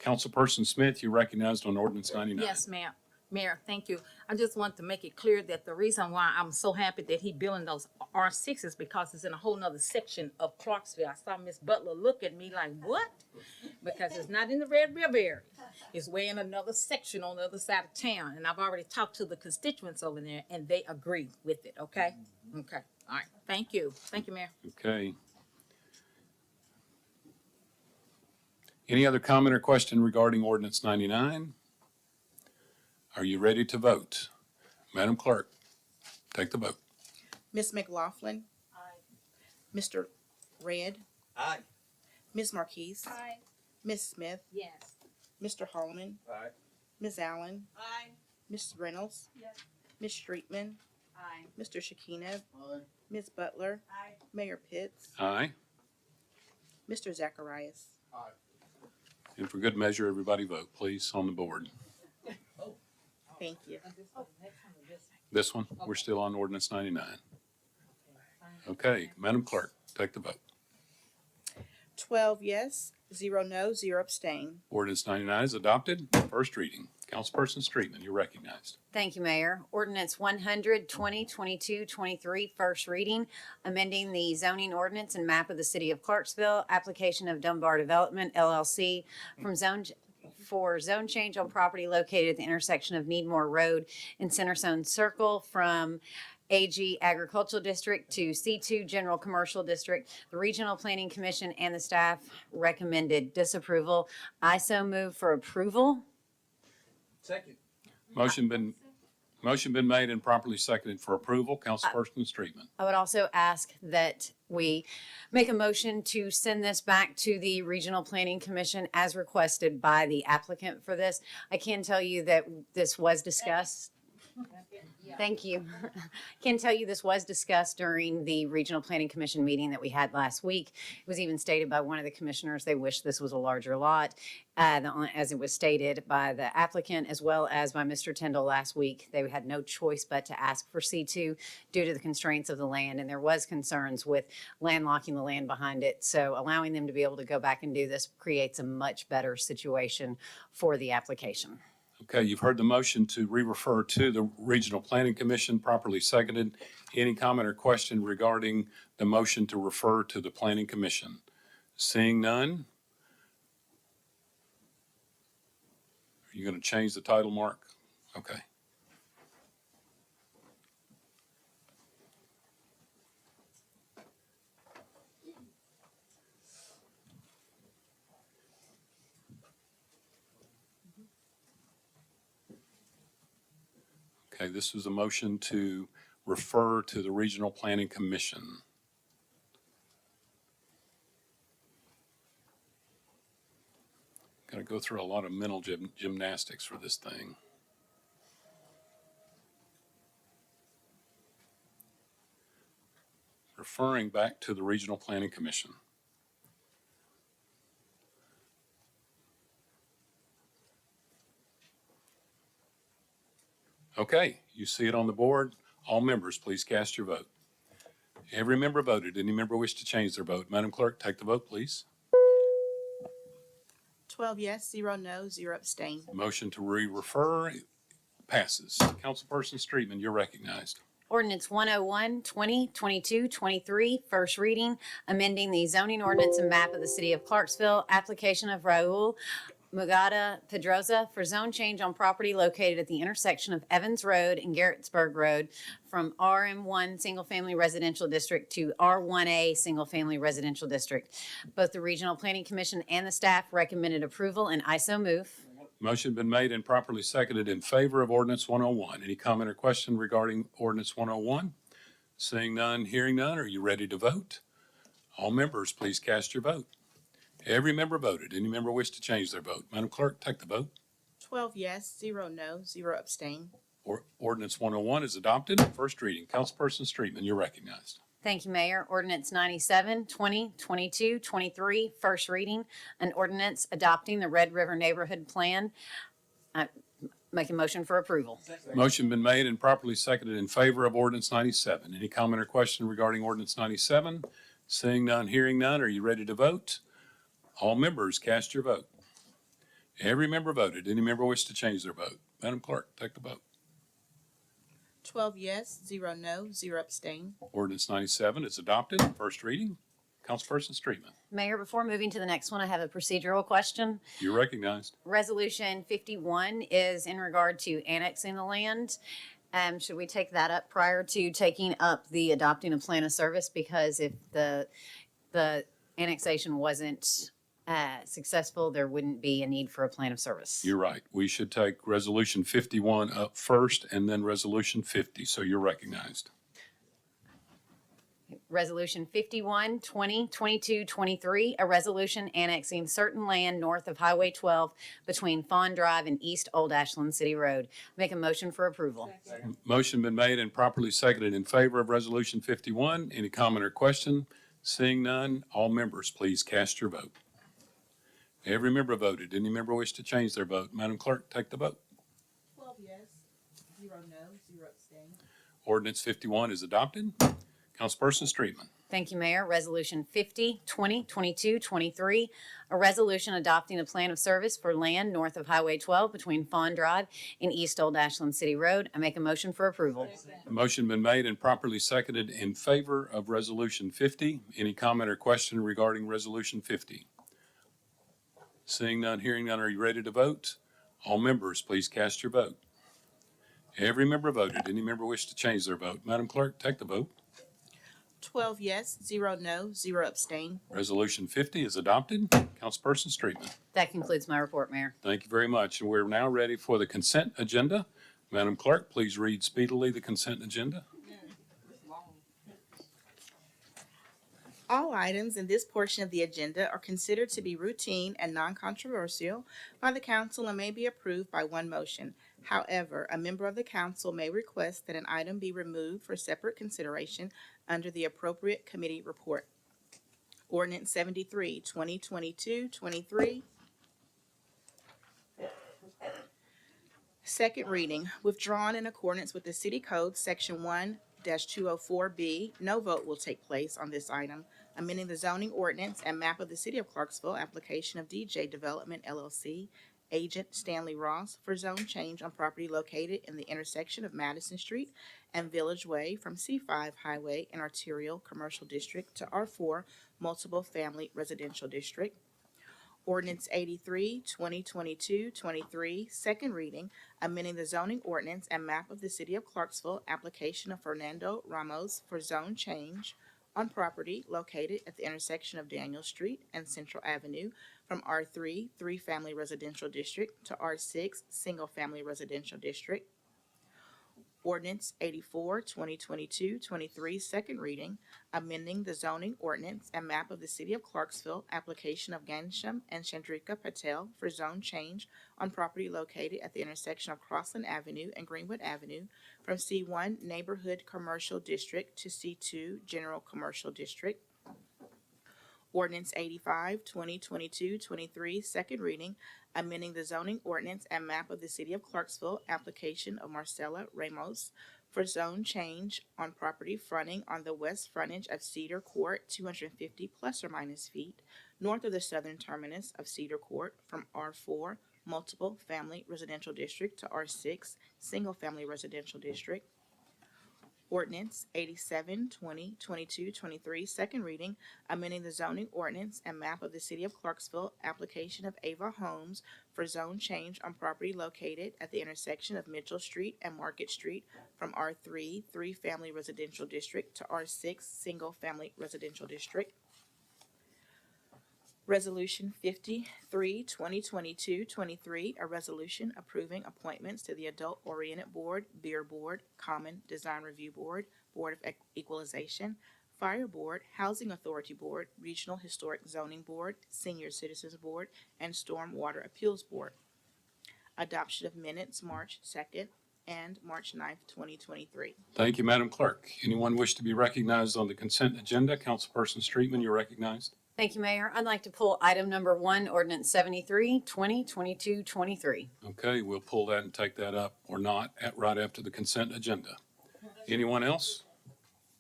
Councilperson Smith, you recognized on ordinance 99. Yes, ma'am. Mayor, thank you. I just want to make it clear that the reason why I'm so happy that he building those R6 is because it's in a whole nother section of Clarksville. I saw Miss Butler look at me like, what? Because it's not in the Red River area. It's way in another section on the other side of town. And I've already talked to the constituents over there and they agree with it, okay? Okay, all right. Thank you. Thank you, Mayor. Okay. Any other comment or question regarding ordinance 99? Are you ready to vote? Madam Clerk, take the vote. Ms. McLaughlin. Aye. Mr. Red. Aye. Ms. Marquise. Aye. Ms. Smith. Yes. Mr. Holloman. Aye. Ms. Allen. Aye. Ms. Reynolds. Yes. Ms. Streetman. Aye. Mr. Shekina. Aye. Ms. Butler. Aye. Mayor Pitts. Aye. Mr. Zacharias. Aye. And for good measure, everybody vote, please, on the board. Thank you. This one, we're still on ordinance 99. Okay, Madam Clerk, take the vote. 12 yes, 0 no, 0 abstain. Ordinance 99 is adopted. First reading. Councilperson Streetman, you're recognized. Thank you, Mayor. Ordinance 100, 20, 22, 23, first reading, amending the zoning ordinance and map of the city of Clarksville, application of Dunbar Development LLC from zone change on property located at the intersection of Needmore Road and Centerstone Circle from AG Agricultural District to C2 General Commercial District. The Regional Planning Commission and the staff recommended disapproval. I so move for approval. Second. Motion been made and properly seconded for approval. Councilperson Streetman. I would also ask that we make a motion to send this back to the Regional Planning Commission as requested by the applicant for this. I can tell you that this was discussed. Thank you. Can tell you this was discussed during the Regional Planning Commission meeting that we had last week. It was even stated by one of the commissioners they wished this was a larger lot. As it was stated by the applicant as well as by Mr. Tyndall last week, they had no choice but to ask for C2 due to the constraints of the land, and there was concerns with landlocking the land behind it. So allowing them to be able to go back and do this creates a much better situation for the application. Okay, you've heard the motion to re-refer to the Regional Planning Commission, properly seconded. Any comment or question regarding the motion to refer to the Planning Commission? Seeing none? Are you going to change the title, Mark? Okay. Okay, this is a motion to refer to the Regional Planning Commission. Got to go through a lot of mental gymnastics for this thing. Referring back to the Regional Planning Commission. Okay, you see it on the board. All members, please cast your vote. Every member voted. Any member wish to change their vote? Madam Clerk, take the vote, please. 12 yes, 0 no, 0 abstain. Motion to re-refer passes. Councilperson Streetman, you're recognized. Ordinance 101, 20, 22, 23, first reading, amending the zoning ordinance and map of the city of Clarksville, application of Raul Mugada Pedroza for zone change on property located at the intersection of Evans Road and Garrettsburg Road from RM1 Single Family Residential District to R1A Single Family Residential District. Both the Regional Planning Commission and the staff recommended approval, and I so move. Motion been made and properly seconded in favor of ordinance 101. Any comment or question regarding ordinance 101? Seeing none, hearing none, are you ready to vote? All members, please cast your vote. Every member voted. Any member wish to change their vote? Madam Clerk, take the vote. 12 yes, 0 no, 0 abstain. Ordinance 101 is adopted. First reading. Councilperson Streetman, you're recognized. Thank you, Mayor. Ordinance 97, 20, 22, 23, first reading. An ordinance adopting the Red River Neighborhood Plan. Make a motion for approval. Motion been made and properly seconded in favor of ordinance 97. Any comment or question regarding ordinance 97? Seeing none, hearing none, are you ready to vote? All members, cast your vote. Every member voted. Any member wish to change their vote? Madam Clerk, take the vote. 12 yes, 0 no, 0 abstain. Ordinance 97 is adopted. First reading. Councilperson Streetman, Mayor, before moving to the next one, I have a procedural question. you're recognized. Resolution 51 is in regard to annexing the land. Should we take that up prior to taking up the adopting a plan of service? Because if the annexation wasn't successful, there wouldn't be a need for a plan of service. You're right. We should take resolution 51 up first and then resolution 50. So you're recognized. Resolution 51, 20, 22, 23, a resolution annexing certain land north of Highway 12 between Fawn Drive and East Old Ashland City Road. Make a motion for approval. Motion been made and properly seconded in favor of resolution 51. Any comment or question? Seeing none, all members, please cast your vote. Every member voted. Any member wish to change their vote? Madam Clerk, take the vote. 12 yes, 0 no, 0 abstain. Ordinance 51 is adopted. Councilperson Streetman. Thank you, Mayor. Resolution 50, 20, 22, 23, a resolution adopting a plan of service for land north of Highway 12 between Fawn Drive and East Old Ashland City Road. I make a motion for approval. Motion been made and properly seconded in favor of resolution 50. Any comment or question regarding resolution 50? Seeing none, hearing none, are you ready to vote? All members, please cast your vote. Every member voted. Any member wish to change their vote? Madam Clerk, take the vote. 12 yes, 0 no, 0 abstain. Resolution 50 is adopted. Councilperson Streetman. That concludes my report, Mayor. Thank you very much. And we're now ready for the consent agenda. Madam Clerk, please read speedily the consent agenda. All items in this portion of the agenda are considered to be routine and non-controversial by the council and may be approved by one motion. However, a member of the council may request that an item be removed for separate consideration under the appropriate committee report. Ordinance 73, 2022, 23. Second reading, withdrawn in accordance with the City Code, Section 1-204B. No vote will take place on this item. Amending the zoning ordinance and map of the City of Clarksville, application of DJ Development LLC, agent Stanley Ross, for zone change on property located in the intersection of Madison Street and Village Way from C5 Highway and Arterial Commercial District to R4 Multiple Family Residential District. Ordinance 83, 2022, 23, second reading, amending the zoning ordinance and map of the City of Clarksville, application of Fernando Ramos for zone change on property located at the intersection of Daniel Street and Central Avenue from R3, 3-family residential district to R6, single-family residential district. Ordinance 84, 2022, 23, second reading, amending the zoning ordinance and map of the City of Clarksville, application of Gansham and Chandrika Patel for zone change on property located at the intersection of Crossland Avenue and Greenwood Avenue from C1 Neighborhood Commercial District to C2 General Commercial District. Ordinance 85, 2022, 23, second reading, amending the zoning ordinance and map of the City of Clarksville, application of Marcela Ramos for zone change on property fronting on the west frontage of Cedar Court, 250 plus or minus feet, north of the southern terminus of Cedar Court from R4, multiple family residential district to R6, single family residential district. Ordinance 87, 2022, 23, second reading, amending the zoning ordinance and map of the City of Clarksville, application of Ava Homes for zone change on property located at the intersection of Mitchell Street and Market Street from R3, 3-family residential district to R6, single-family residential district. Resolution 53, 2022, 23, a resolution approving appointments to the Adult Oriented Board, Beer Board, Common Design Review Board, Board of Equalization, Fire Board, Housing Authority Board, Regional Historic Zoning Board, Senior Citizens Board, and Stormwater Appeals Board. Adoption of minutes March 2nd and March 9th, 2023. Thank you, Madam Clerk. Anyone wish to be recognized on the consent agenda? Councilperson Streetman, you're recognized. Thank you, Mayor. I'd like to pull item number 1, ordinance 73, 2022, 23. Okay, we'll pull that and take that up or not right after the consent agenda. Anyone else?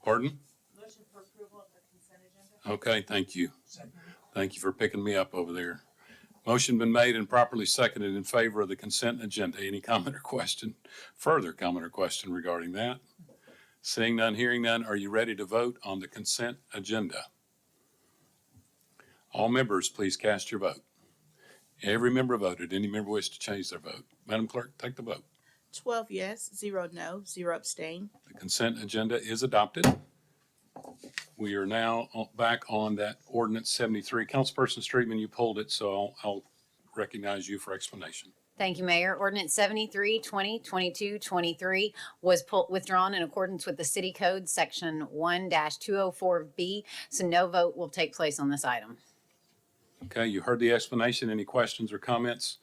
Pardon? Motion for approval of the consent agenda. Okay, thank you. Thank you for picking me up over there. Motion been made and properly seconded in favor of the consent agenda. Any comment or question? Further comment or question regarding that? Seeing none, hearing none, are you ready to vote on the consent agenda? All members, please cast your vote. Every member voted. Any member wish to change their vote? Madam Clerk, take the vote. 12 yes, 0 no, 0 abstain. The consent agenda is adopted. We are now back on that ordinance 73. Councilperson Streetman, you pulled it, so I'll recognize you for explanation. Thank you, Mayor. Ordinance 73, 2022, 23 was withdrawn in accordance with the City Code, Section 1-204B, so no vote will take place on this item. Okay, you heard the explanation. Any questions or comments?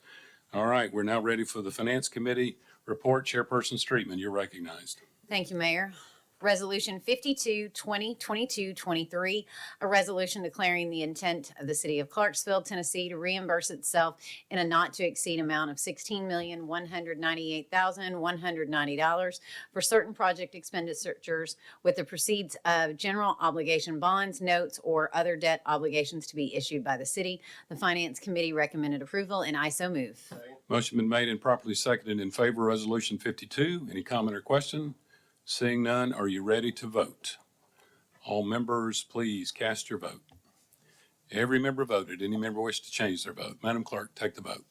All right, we're now ready for the Finance Committee report. Chairperson Streetman, you're recognized. Thank you, Mayor. Resolution 52, 2022, 23, a resolution declaring the intent of the City of Clarksville, Tennessee to reimburse itself in a not to exceed amount of $16,198,190 for certain project expenditures with the proceeds of general obligation bonds, notes, or other debt obligations to be issued by the city. The Finance Committee recommended approval, and I so move. Motion been made and properly seconded in favor of Resolution 52. Any comment or question? Seeing none, are you ready to vote? All members, please cast your vote. Every member voted. Any member wish to change their vote? Madam Clerk, take the vote.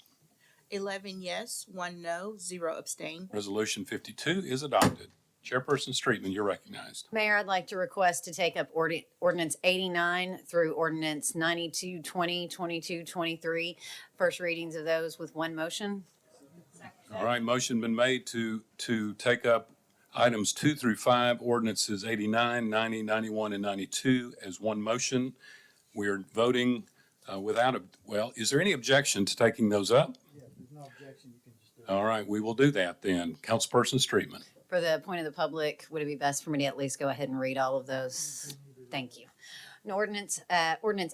11 yes, 1 no, 0 abstain. Resolution 52 is adopted. Chairperson Streetman, you're recognized. Mayor, I'd like to request to take up Ordinance 89 through Ordinance 92, 20, 22, 23, first readings of those with one motion. All right, motion been made to take up items 2 through 5, ordinances 89, 90, 91, and 92 as one motion. We are voting is there any objection to taking those up? Yeah, if there's no objection, you can just All right, we will do that then. Councilperson Streetman. For the point of the public, would it be best for me to at least go ahead and read all of those? Thank you. An ordinance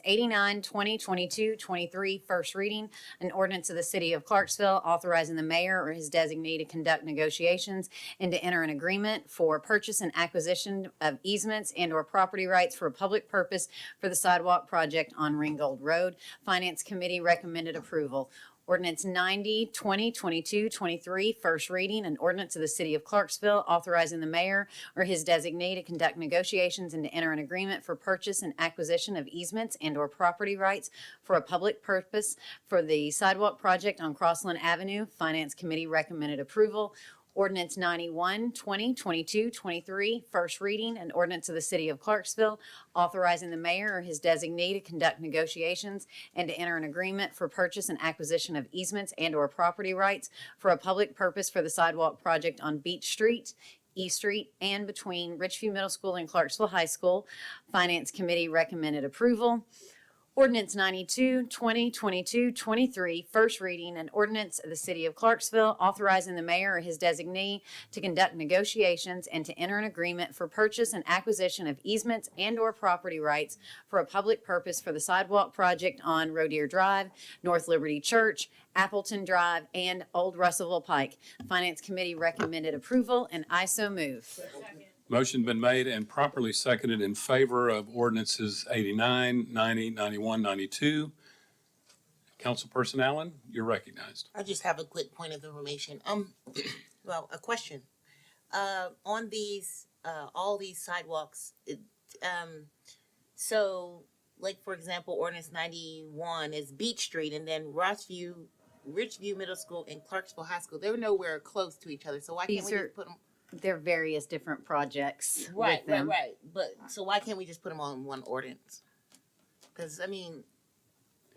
89, 2022, 23, first reading. An ordinance of the city of Clarksville authorizing the mayor or his designee to conduct negotiations and to enter an agreement for purchase and acquisition of easements and or property rights for a public purpose for the sidewalk project on Ringgold Road. Finance Committee recommended approval. Ordinance 90, 2022, 23, first reading, an ordinance of the city of Clarksville authorizing the mayor or his designee to conduct negotiations and to enter an agreement for purchase and acquisition of easements and or property rights for a public purpose for the sidewalk project on Crossland Avenue. Finance Committee recommended approval. Ordinance 91, 2022, 23, first reading, an ordinance of the city of Clarksville authorizing the mayor or his designee to conduct negotiations and to enter an agreement for purchase and acquisition of easements and or property rights for a public purpose for the sidewalk project on Beach Street, East Street, and between Richview Middle School and Clarksville High School. Finance Committee recommended approval. Ordinance 92, 2022, 23, first reading, an ordinance of the city of Clarksville authorizing the mayor or his designee to conduct negotiations and to enter an agreement for purchase and acquisition of easements and or property rights for a public purpose for the sidewalk project on Rodeer Drive, North Liberty Church, Appleton Drive, and Old Russellville Pike. Finance Committee recommended approval, and I so move. Motion been made and properly seconded in favor of ordinances 89, 90, 91, 92. Councilperson Allen, you're recognized. I just have a quick point of information. Well, a question. On these, all these sidewalks, so like for example, ordinance 91 is Beach Street, and then Richview Middle School and Clarksville High School. They're nowhere close to each other, so why can't we just put them? They're various different projects. Right, with them. right. But so why can't we just put them all in one ordinance? Because I mean,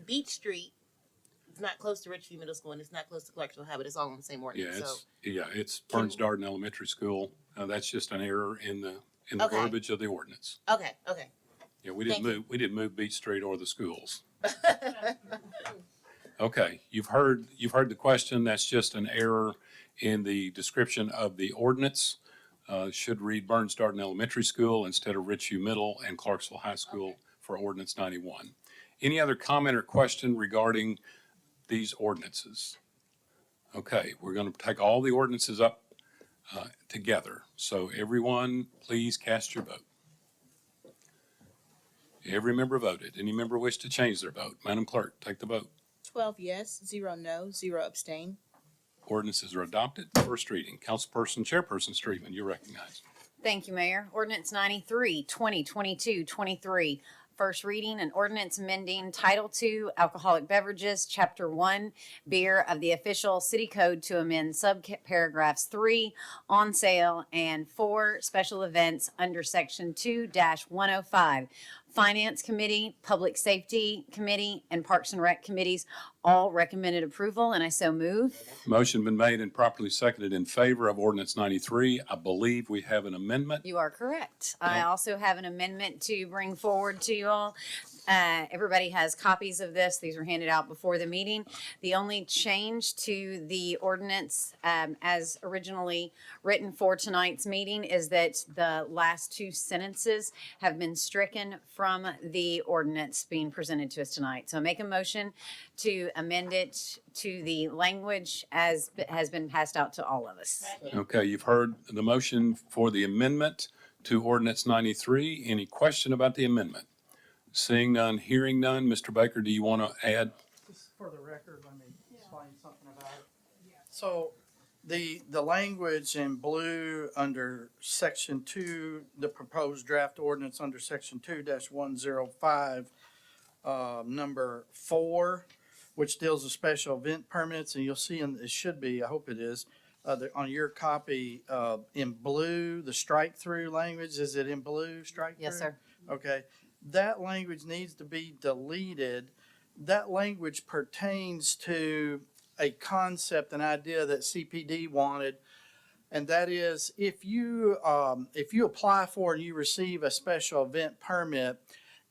Beach Street is not close to Richview Middle School and it's not close to Clarksville High, but it's all in the same ordinance. It's Burns Darden Elementary School. That's just an error in the Okay. verbiage of the ordinance. Okay. Yeah, we didn't move Beach Street or the schools. Okay, you've heard the question. That's just an error in the description of the ordinance. Should read Burns Darden Elementary School instead of Richview Middle and Clarksville High School for ordinance 91. Any other comment or question regarding these ordinances? Okay, we're going to take all the ordinances up together. So everyone, please cast your vote. Every member voted. Any member wish to change their vote? Madam Clerk, take the vote. 12 yes, 0 no, 0 abstain. Ordinances are adopted. First reading. Councilperson Chairperson Streetman, you're recognized. Thank you, Mayor. Ordinance 93, 2022, 23. First reading, an ordinance amending Title II Alcoholic Beverages, Chapter 1, Beer of the official city code to amend subparagraphs 3, on sale, and 4, special events under Section 2-105. Finance Committee, Public Safety Committee, and Parks and Rec Committees all recommended approval, and I so move. Motion been made and properly seconded in favor of ordinance 93. I believe we have an amendment. You are correct. I also have an amendment to bring forward to you all. Everybody has copies of this. These were handed out before the meeting. The only change to the ordinance as originally written for tonight's meeting is that the last two sentences have been stricken from the ordinance being presented to us tonight. So make a motion to amend it to the language as has been passed out to all of us. Okay, you've heard the motion for the amendment to ordinance 93. Any question about the amendment? Seeing none, hearing none. Mr. Baker, do you want to add? Just for the record, let me explain something about it. So the language in blue under section 2, the proposed draft ordinance under section 2-105, number 4, which deals with special event permits, and you'll see, and it should be, I hope it is, on your copy, in blue, the strike-through language, is it in blue, strike-through? Yes, sir. Okay, that language needs to be deleted. That language pertains to a concept, an idea that CPD wanted, and that is if you apply for and you receive a special event permit,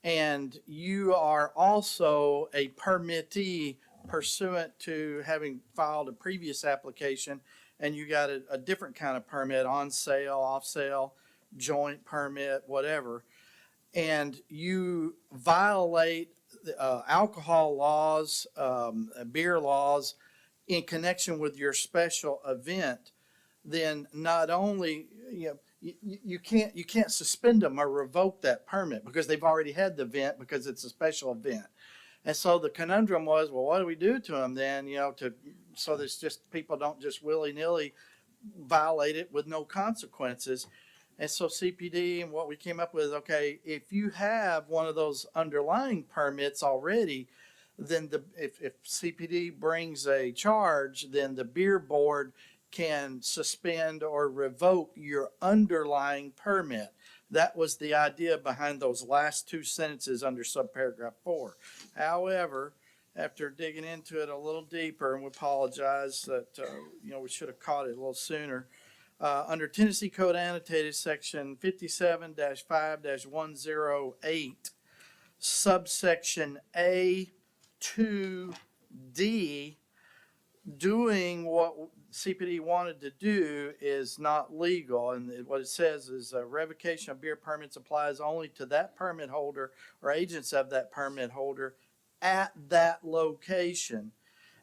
and you are also a permittee pursuant to having filed a previous application and you got a different kind of permit, on sale, off sale, joint permit, whatever, and you violate alcohol laws, beer laws in connection with your special event, then not only, you can't suspend them or revoke that permit because they've already had the event because it's a special event. And so the conundrum was, well, what do we do to them then, so there's just, people don't just willy-nilly violate it with no consequences. And so CPD and what we came up with, okay, if you have one of those underlying permits already, then if CPD brings a charge, then the beer board can suspend or revoke your underlying permit. That was the idea behind those last two sentences under subparagraph 4. However, after digging into it a little deeper, and we apologize that we should have caught it a little sooner, under Tennessee Code Annotated Section 57-5-108, subsection A2D, doing what CPD wanted to do is not legal. And what it says is revocation of beer permits applies only to that permit holder or agents of that permit holder at that location.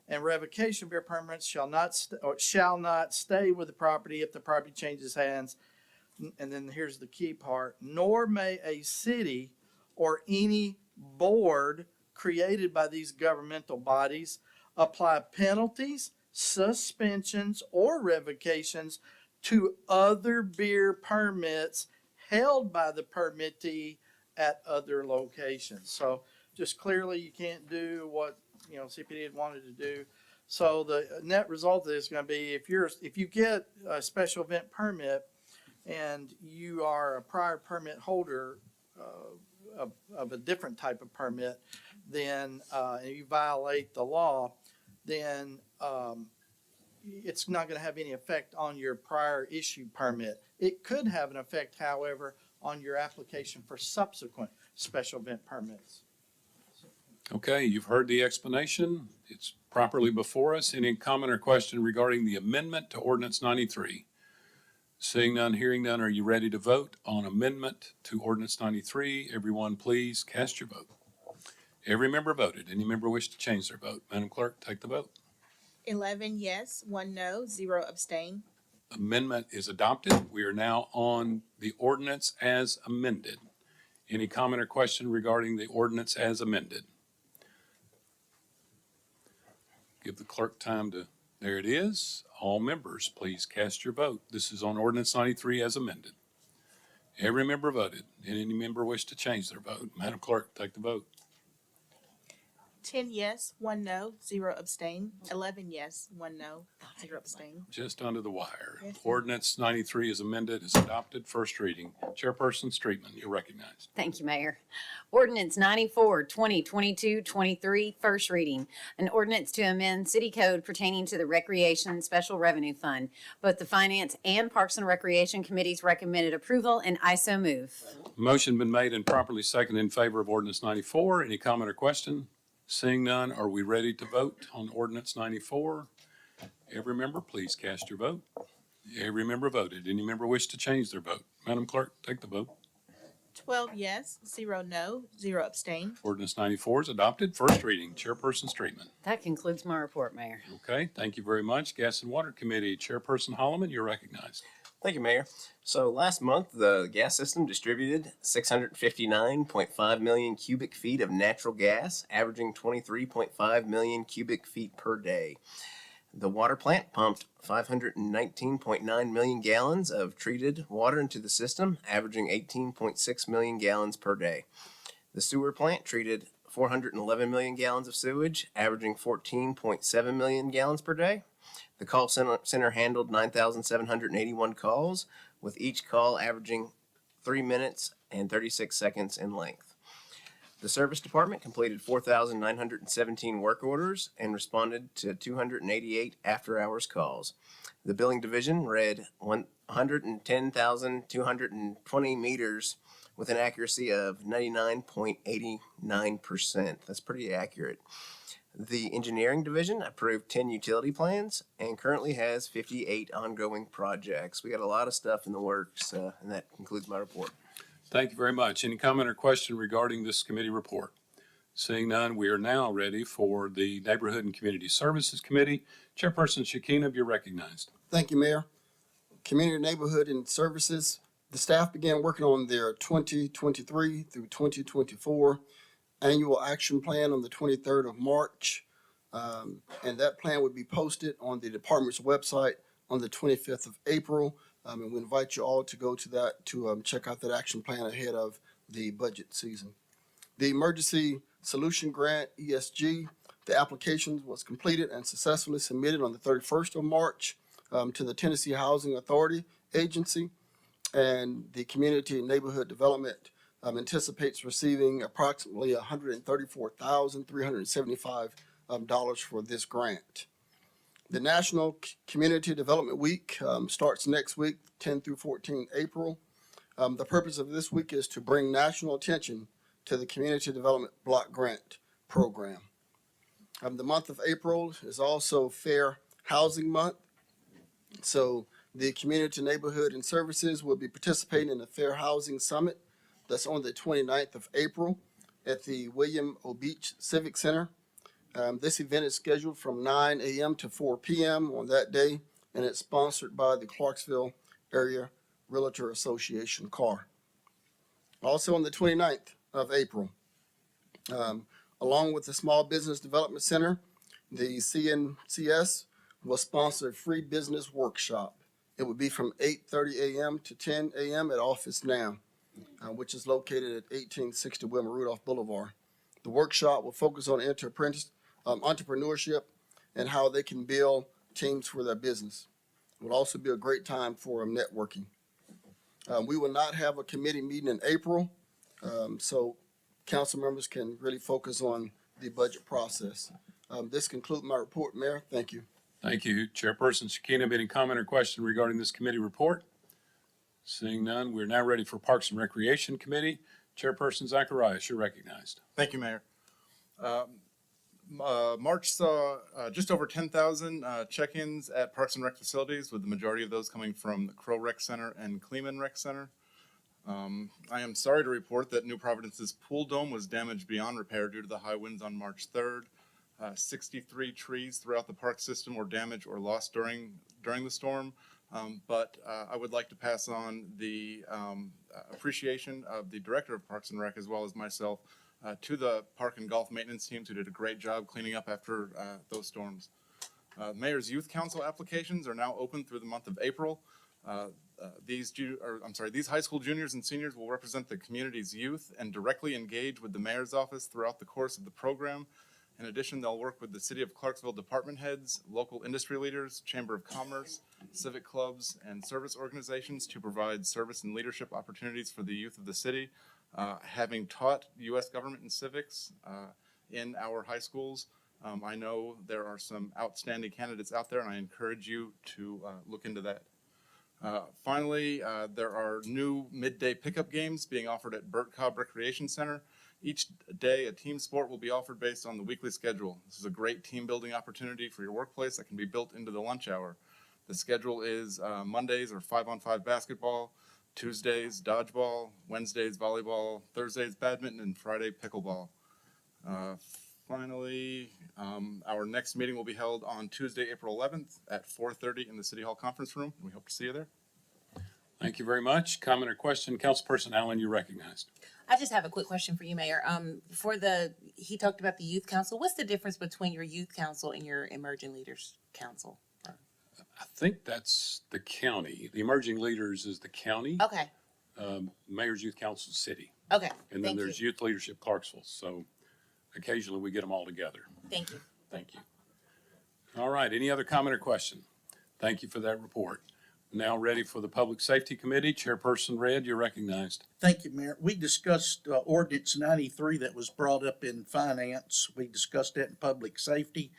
And revocation of beer permits shall not stay with the property if the property changes hands. And then here's the key part: nor may a city or any board created by these governmental bodies apply penalties, suspensions, or revocations to other beer permits held by the permittee at other locations. So just clearly you can't do what CPD had wanted to do. So the net result of this is going to be, if you get a special event permit and you are a prior permit holder of a different type of permit, then and you violate the law, then it's not going to have any effect on your prior issued permit. It could have an effect, however, on your application for subsequent special event permits. Okay, you've heard the explanation. It's properly before us. Any comment or question regarding the amendment to Ordinance 93? Seeing none, hearing none, are you ready to vote on amendment to Ordinance 93? Everyone, please cast your vote. Every member voted. Any member wish to change their vote? Madam Clerk, take the vote. 11 yes, 1 no, 0 abstain. Amendment is adopted. We are now on the ordinance as amended. Any comment or question regarding the ordinance as amended? Give the clerk time to, there it is. All members, please cast your vote. This is on Ordinance 93 as amended. Every member voted. Any member wish to change their vote? Madam Clerk, take the vote. 10 yes, 1 no, 0 abstain. 11 yes, 1 no, 0 abstain. Just under the wire. Yes, sir. Ordinance 93 is amended, is adopted, first reading. Chairperson Streetman, you're recognized. Thank you, Mayor. Ordinance 94, 2022, 23, first reading. An ordinance to amend city code pertaining to the Recreation Special Revenue Fund. Both the Finance and Parks and Recreation Committees recommended approval, and I so move. Motion been made and properly seconded in favor of Ordinance 94. Any comment or question? Seeing none, are we ready to vote on Ordinance 94? Every member, please cast your vote. Every member voted. Any member wish to change their vote? Madam Clerk, take the vote. 12 yes, 0 no, 0 abstain. Ordinance 94 is adopted, first reading. Chairperson Streetman. That concludes my report, Mayor. Okay, thank you very much. Gas and Water Committee, Chairperson Holloman, you're recognized. Thank you, Mayor. So last month, the gas system distributed 659.5 million cubic feet of natural gas, averaging 23.5 million cubic feet per day. The water plant pumped 519.9 million gallons of treated water into the system, averaging 18.6 million gallons per day. The sewer plant treated 411 million gallons of sewage, averaging 14.7 million gallons per day. The call center handled 9,781 calls, with each call averaging 3 minutes and 36 seconds in length. The service department completed 4,917 work orders and responded to 288 after-hours calls. The billing division read 110,220 meters with an accuracy of 99.89%. That's pretty accurate. The engineering division approved 10 utility plans and currently has 58 ongoing projects. We got a lot of stuff in the works, and that concludes my report. Thank you very much. Any comment or question regarding this committee report? Seeing none, we are now ready for the Neighborhood and Community Services Committee. Chairperson Shekinah, you're recognized. Thank you, Mayor. Community, Neighborhood, and Services. The staff began working on their 2023 through 2024 annual action plan on the 23rd of March. And that plan would be posted on the department's website on the 25th of April. And we invite you all to go to that to check out that action plan ahead of the budget season. The Emergency Solution Grant, ESG, the application was completed and successfully submitted on the 31st of March to the Tennessee Housing Authority Agency. And the Community and Neighborhood Development anticipates receiving approximately $134,375 for this grant. The National Community Development Week starts next week, 10 through 14 April. The purpose of this week is to bring national attention to the Community Development Block Grant Program. The month of April is also Fair Housing Month. So the Community, Neighborhood, and Services will be participating in the Fair Housing Summit that's on the 29th of April at the William O. Beach Civic Center. This event is scheduled from 9 a.m. to 4 p.m. on that day, and it's sponsored by the Clarksville Area Realtor Association, CAR. Also on the 29th of April, along with the Small Business Development Center, the CNCS will sponsor a free business workshop. It would be from 8:30 a.m. to 10 a.m. at Office Now, which is located at 1860 Wilma Rudolph Boulevard. The workshop will focus on entrepreneurship and how they can build teams for their business. It will also be a great time for networking. We will not have a committee meeting in April, so council members can really focus on the budget process. This concludes my report, Mayor. Thank you. Thank you. Chairperson Shekinah, any comment or question regarding this committee report? Seeing none, we're now ready for Parks and Recreation Committee. Chairperson Zacharias, you're recognized. Thank you, Mayor. March saw just over 10,000 check-ins at Parks and Rec facilities, with the majority of those coming from the Crow Rec Center and Kleeman Rec Center. I am sorry to report that New Providence's pool dome was damaged beyond repair due to the high winds on March 3rd. 63 trees throughout the park system were damaged or lost during the storm. But I would like to pass on the appreciation of the Director of Parks and Rec, as well as myself, to the park and golf maintenance teams who did a great job cleaning up after those storms. Mayor's Youth Council applications are now open through the month of April. These high school juniors and seniors will represent the community's youth and directly engage with the mayor's office throughout the course of the program. In addition, they'll work with the City of Clarksville department heads, local industry leaders, Chamber of Commerce, civic clubs, and service organizations to provide service and leadership opportunities for the youth of the city. Having taught U.S. government and civics in our high schools, I know there are some outstanding candidates out there, and I encourage you to look into that. Finally, there are new midday pickup games being offered at Burt Cobb Recreation Center. Each day, a team sport will be offered based on the weekly schedule. This is a great team building opportunity for your workplace that can be built into the lunch hour. The schedule is Mondays are 5-on-5 basketball, Tuesdays dodgeball, Wednesdays volleyball, Thursdays badminton, and Friday pickleball. Finally, our next meeting will be held on Tuesday, April 11th at 4:30 in the City Hall Conference Room. We hope to see you there. Thank you very much. Comment or question? Councilperson Allen, you're recognized. I just have a quick question for you, Mayor. He talked about the youth council. What's the difference between your youth council and your emerging leaders council? I think that's the county. The Emerging Leaders is the county. Okay. Mayor's Youth Council City. Okay. And then there's Youth Leadership Clarksville. So occasionally we get them all together. Thank you. Thank you. All right. Any other comment or question? Thank you for that report. Now ready for the Public Safety Committee. Chairperson Red, you're recognized. Thank you, Mayor. We discussed Ordinance 93 that was brought up in Finance. We discussed that in Public Safety.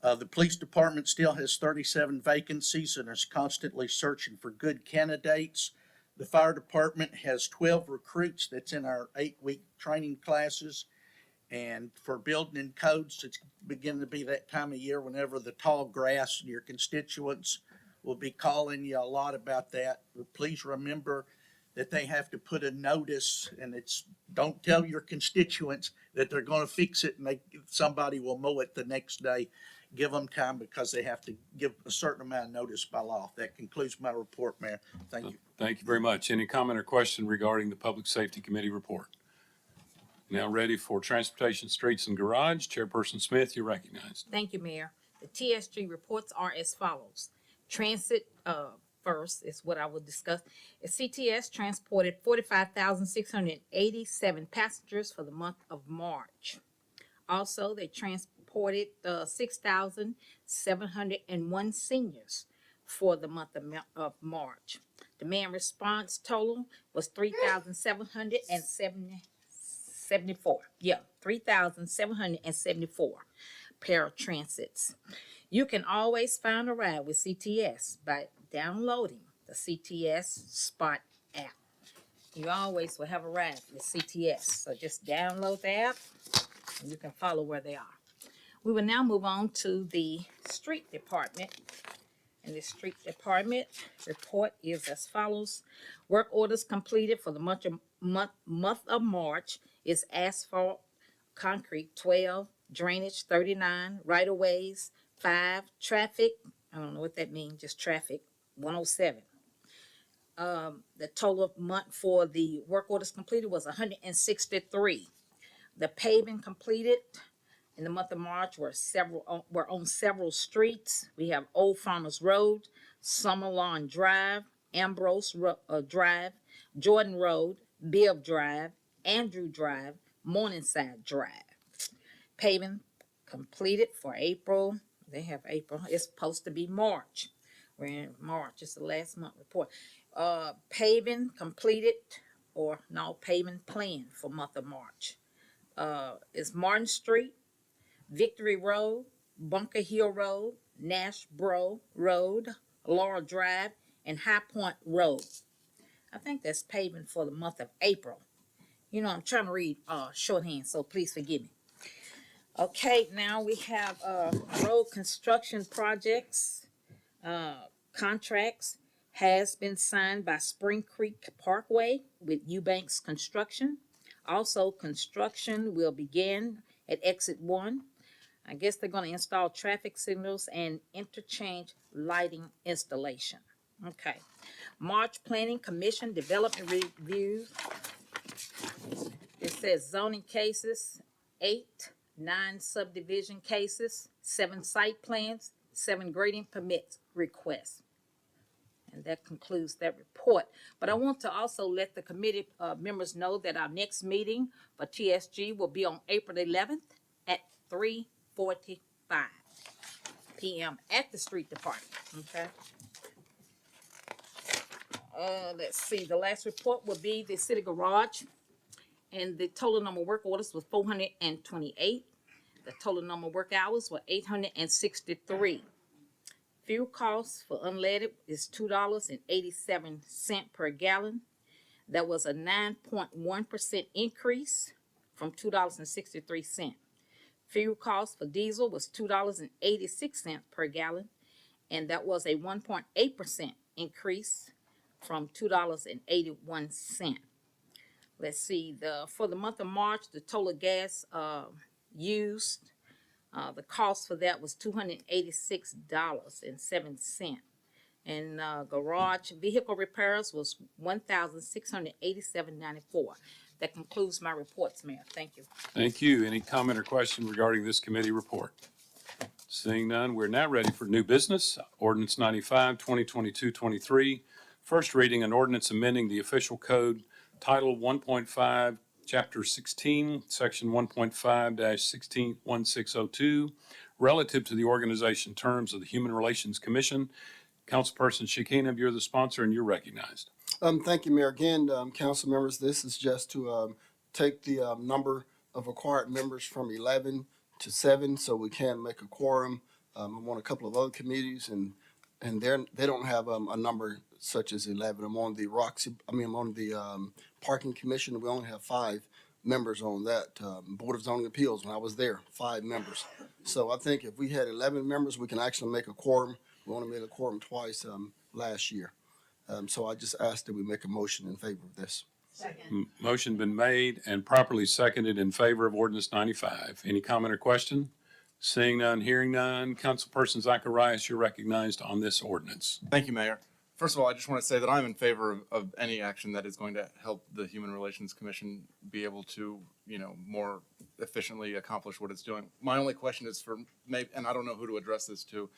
The police department still has 37 vacancies and is constantly searching for good candidates. The fire department has 12 recruits that's in our 8-week training classes. And for building and codes, it's beginning to be that time of year whenever the tall grass, your constituents will be calling you a lot about that. But please remember that they have to put a notice, and it's, don't tell your constituents that they're gonna fix it and somebody will mow it the next day. Give them time because they have to give a certain amount of notice by law. That concludes my report, Mayor. Thank you. Thank you very much. Any comment or question regarding the Public Safety Committee report? Now ready for Transportation, Streets, and Garage. Chairperson Smith, you're recognized. Thank you, Mayor. The TSG reports are as follows. Transit, first is what I will discuss. CTS transported 45,687 passengers for the month of March. Also, they transported 6,701 seniors for the month of March. Demand response total was 3,774. Yeah, 3,774 paratransits. You can always find a ride with CTS by downloading the CTS Spot app. You always will have a ride with CTS. So just download the app and you can follow where they are. We will now move on to the street department. And the street department report is as follows. Work orders completed for the month of March is asphalt, concrete 12, drainage 39, right-of-ways 5, traffic, I don't know what that means, just traffic 107. The total month for the work orders completed was 163. The paving completed in the month of March were on several streets. We have Old Farmers Road, Summer Lawn Drive, Ambrose Drive, Jordan Road, Bibb Drive, Andrew Drive, Morningside Drive. Paving completed for April. They have April. It's supposed to be March. We're in March. It's the last month report. Paving completed, or no, paving planned for month of March. Is Martin Street, Victory Road, Bunker Hill Road, Nashbro Road, Laurel Drive, and High Point Road. I think that's paving for the month of April. You know, I'm trying to read shorthand, so please forgive me. Okay, now we have road construction projects. Contracts has been signed by Spring Creek Parkway with Eubanks Construction. Also, construction will begin at Exit 1. I guess they're going to install traffic signals and interchange lighting installation. Okay. March Planning Commission Development Review. It says zoning cases, 8, 9 subdivision cases, 7 site plans, 7 grading permits requests. And that concludes that report. But I want to also let the committee members know that our next meeting for TSG will be on April 11th at 3:45 p.m. at the street department. Okay. Let's see. The last report will be the city garage. And the total number of work orders was 428. The total number of work hours were 863. Fuel costs for unleaded is $2.87 per gallon. That was a 9.1% increase from $2.63. Fuel cost for diesel was $2.86 per gallon, and that was a 1.8% increase from $2.81. Let's see, for the month of March, the total gas used, the cost for that was $286.07. And garage vehicle repairs was $1,687.94. That concludes my reports, Mayor. Thank you. Thank you. Any comment or question regarding this committee report? Seeing none, we're now ready for new business. Ordinance 95, 2022-23. First reading, an ordinance amending the official code, Title 1.5, Chapter 16, Section 1.5-161602, relative to the organization terms of the Human Relations Commission. Councilperson Shekinah, you're the sponsor and you're recognized. Thank you, Mayor. Again, council members, this is just to take the number of required members from 11 to 7 so we can make a quorum. I'm on a couple of other committees, and and they don't have a number such as 11. I'm on the I'm on the Parking Commission. We only have 5 members on that. Board of Zoning Appeals, when I was there, 5 members. So I think if we had 11 members, we can actually make a quorum. We only made a quorum twice last year. So I just asked that we make a motion in favor of this. Motion been made and properly seconded in favor of ordinance 95. Any comment or question? Seeing none, hearing none. Councilperson Zacharias, you're recognized on this ordinance. Thank you, Mayor. First of all, I just want to say that I'm in favor of any action that is going to help the Human Relations Commission be able to, more efficiently accomplish what it's doing. My only question is for maybe, and I don't know who to address this to,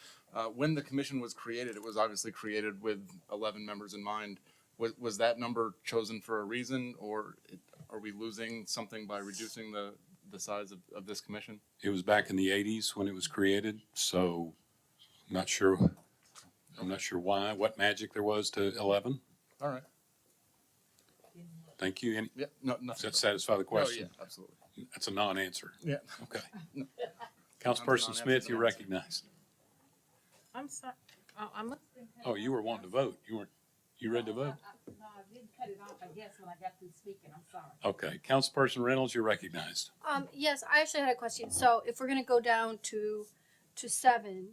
when the commission was created, it was obviously created with 11 members in mind. Was that number chosen for a reason, or are we losing something by reducing the size of this commission? It was back in the 80s when it was created, so I'm not sure why, what magic there was to 11. All right. Thank you. Yeah, no, Does that satisfy the question? Oh, yeah, absolutely. That's a non-answer. Yeah. Okay. Councilperson Smith, you're recognized. I'm sorry. Oh, you were wanting to vote. You ready to vote? No, I did cut it off, I guess, when I got through speaking. I'm sorry. Okay. Councilperson Reynolds, you're recognized. Yes, I actually had a question. So if we're gonna go down to 7,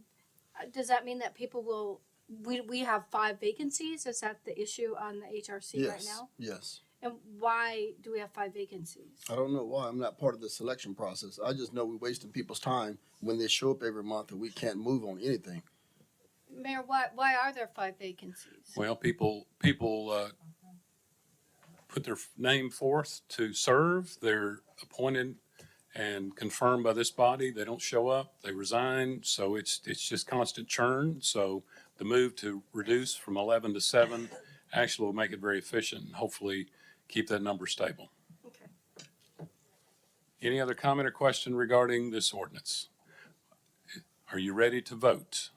does that mean that people will, we have 5 vacancies? Is that the issue on the HRC right now? Yes. And why do we have 5 vacancies? I don't know why. I'm not part of the selection process. I just know we're wasting people's time when they show up every month and we can't move on anything. Mayor, why are there 5 vacancies? Well, people put their name forth to serve. They're appointed and confirmed by this body. They don't show up, they resign. So it's just constant churn. So the move to reduce from 11 to 7 actually will make it very efficient and hopefully keep that number stable. Okay. Any other comment or question regarding this ordinance? Are you ready to vote?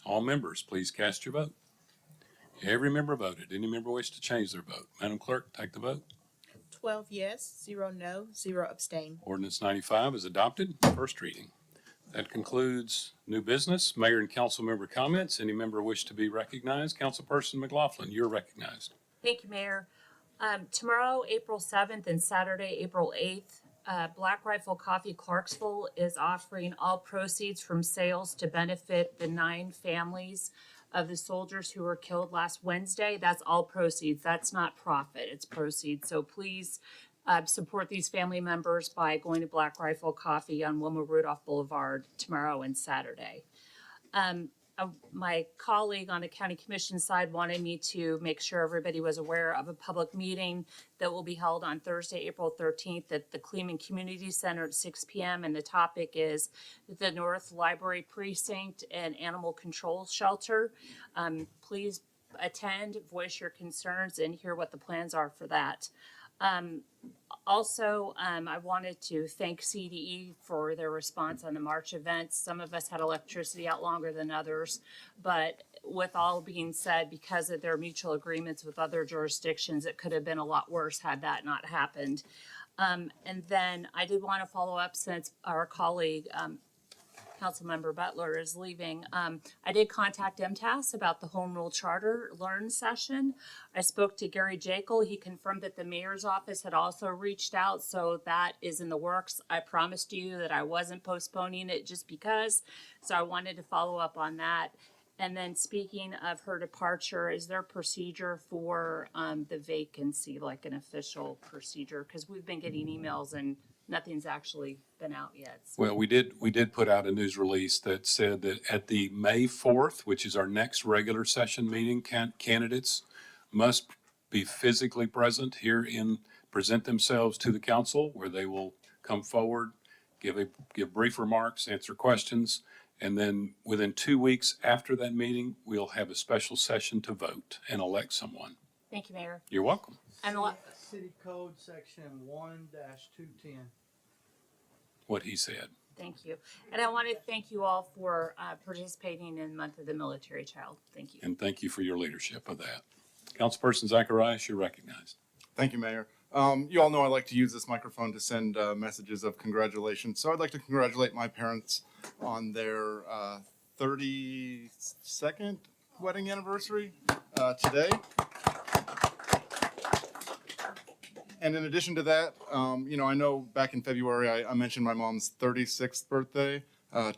All members, please cast your vote. Every member voted. Any member wish to change their vote? Madam Clerk, take the vote. 12 yes, 0 no, 0 abstain. Ordinance 95 is adopted, first reading. That concludes new business. Mayor and council member comments. Any member wish to be recognized? Councilperson McLaughlin, you're recognized. Thank you, Mayor. Tomorrow, April 7th and Saturday, April 8th, Black Rifle Coffee Clarksville is offering all proceeds from sales to benefit the 9 families of the soldiers who were killed last Wednesday. That's all proceeds. That's not profit. It's proceeds. So please support these family members by going to Black Rifle Coffee on Wilma Rudolph Boulevard tomorrow and Saturday. My colleague on the county commission side wanted me to make sure everybody was aware of a public meeting that will be held on Thursday, April 13th at the Kleeman Community Center at 6 p.m. And the topic is the North Library Precinct and Animal Control Shelter. Please attend, voice your concerns, and hear what the plans are for that. Also, I wanted to thank CDE for their response on the March events. Some of us had electricity out longer than others, but with all being said, because of their mutual agreements with other jurisdictions, it could have been a lot worse had that not happened. And then I did want to follow up, since our colleague, Councilmember Butler, is leaving. I did contact MTAS about the Home Rule Charter Learn session. I spoke to Gary Jekyll. He confirmed that the mayor's office had also reached out, so that is in the works. I promised you that I wasn't postponing it just because, so I wanted to follow up on that. And then, speaking of her departure, is there a procedure for the vacancy, like an official procedure? Because we've been getting emails and nothing's actually been out yet. So. Well, we did put out a news release that said that at the May 4th, which is our next regular session meeting, candidates must be physically present here present themselves to the council, where they will come forward, give brief remarks, answer questions, and then within 2 weeks after that meeting, we'll have a special session to vote and elect someone. Thank you, Mayor. You're welcome. And City Code Section 1-210. What he said. Thank you. And I want to thank you all for participating in the month of the military child. Thank you. And thank you for your leadership of that. Councilperson Zacharias, you're recognized. Thank you, Mayor. You all know I like to use this microphone to send messages of congratulations. So I'd like to congratulate my parents on their 32nd wedding anniversary today. And in addition to that, I know back in February I mentioned my mom's 36th birthday.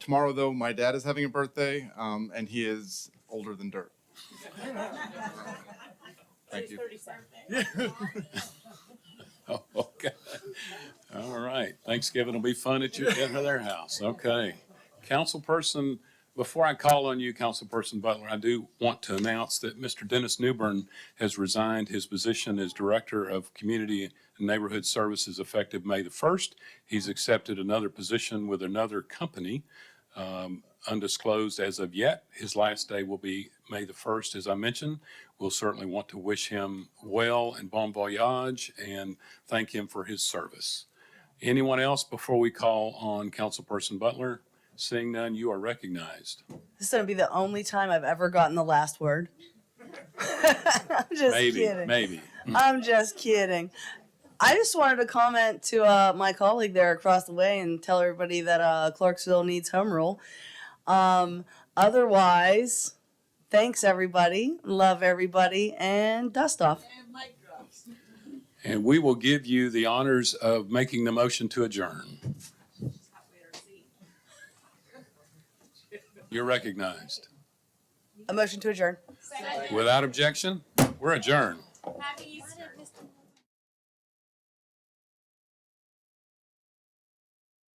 Tomorrow, though, my dad is having a birthday, and he is older than dirt. Thank you. Oh, okay. All right. Thanksgiving will be fun at their house. Okay. Councilperson, before I call on you, Councilperson Butler, I do want to announce that Mr. Dennis Newbern has resigned his position as Director of Community and Neighborhood Services effective May the 1st. He's accepted another position with another company, undisclosed as of yet. His last day will be May the 1st, as I mentioned. We'll certainly want to wish him well and bon voyage and thank him for his service. Anyone else before we call on Councilperson Butler? Seeing none, you are recognized. This is going to be the only time I've ever gotten the last word. I'm just kidding. Maybe. I'm just kidding. I just wanted to comment to my colleague there across the way and tell everybody that Clarksville needs home rule. Otherwise, thanks everybody. Love everybody. And dust off. And we will give you the honors of making the motion to adjourn. You're recognized. A motion to adjourn. Without objection, we're adjourned.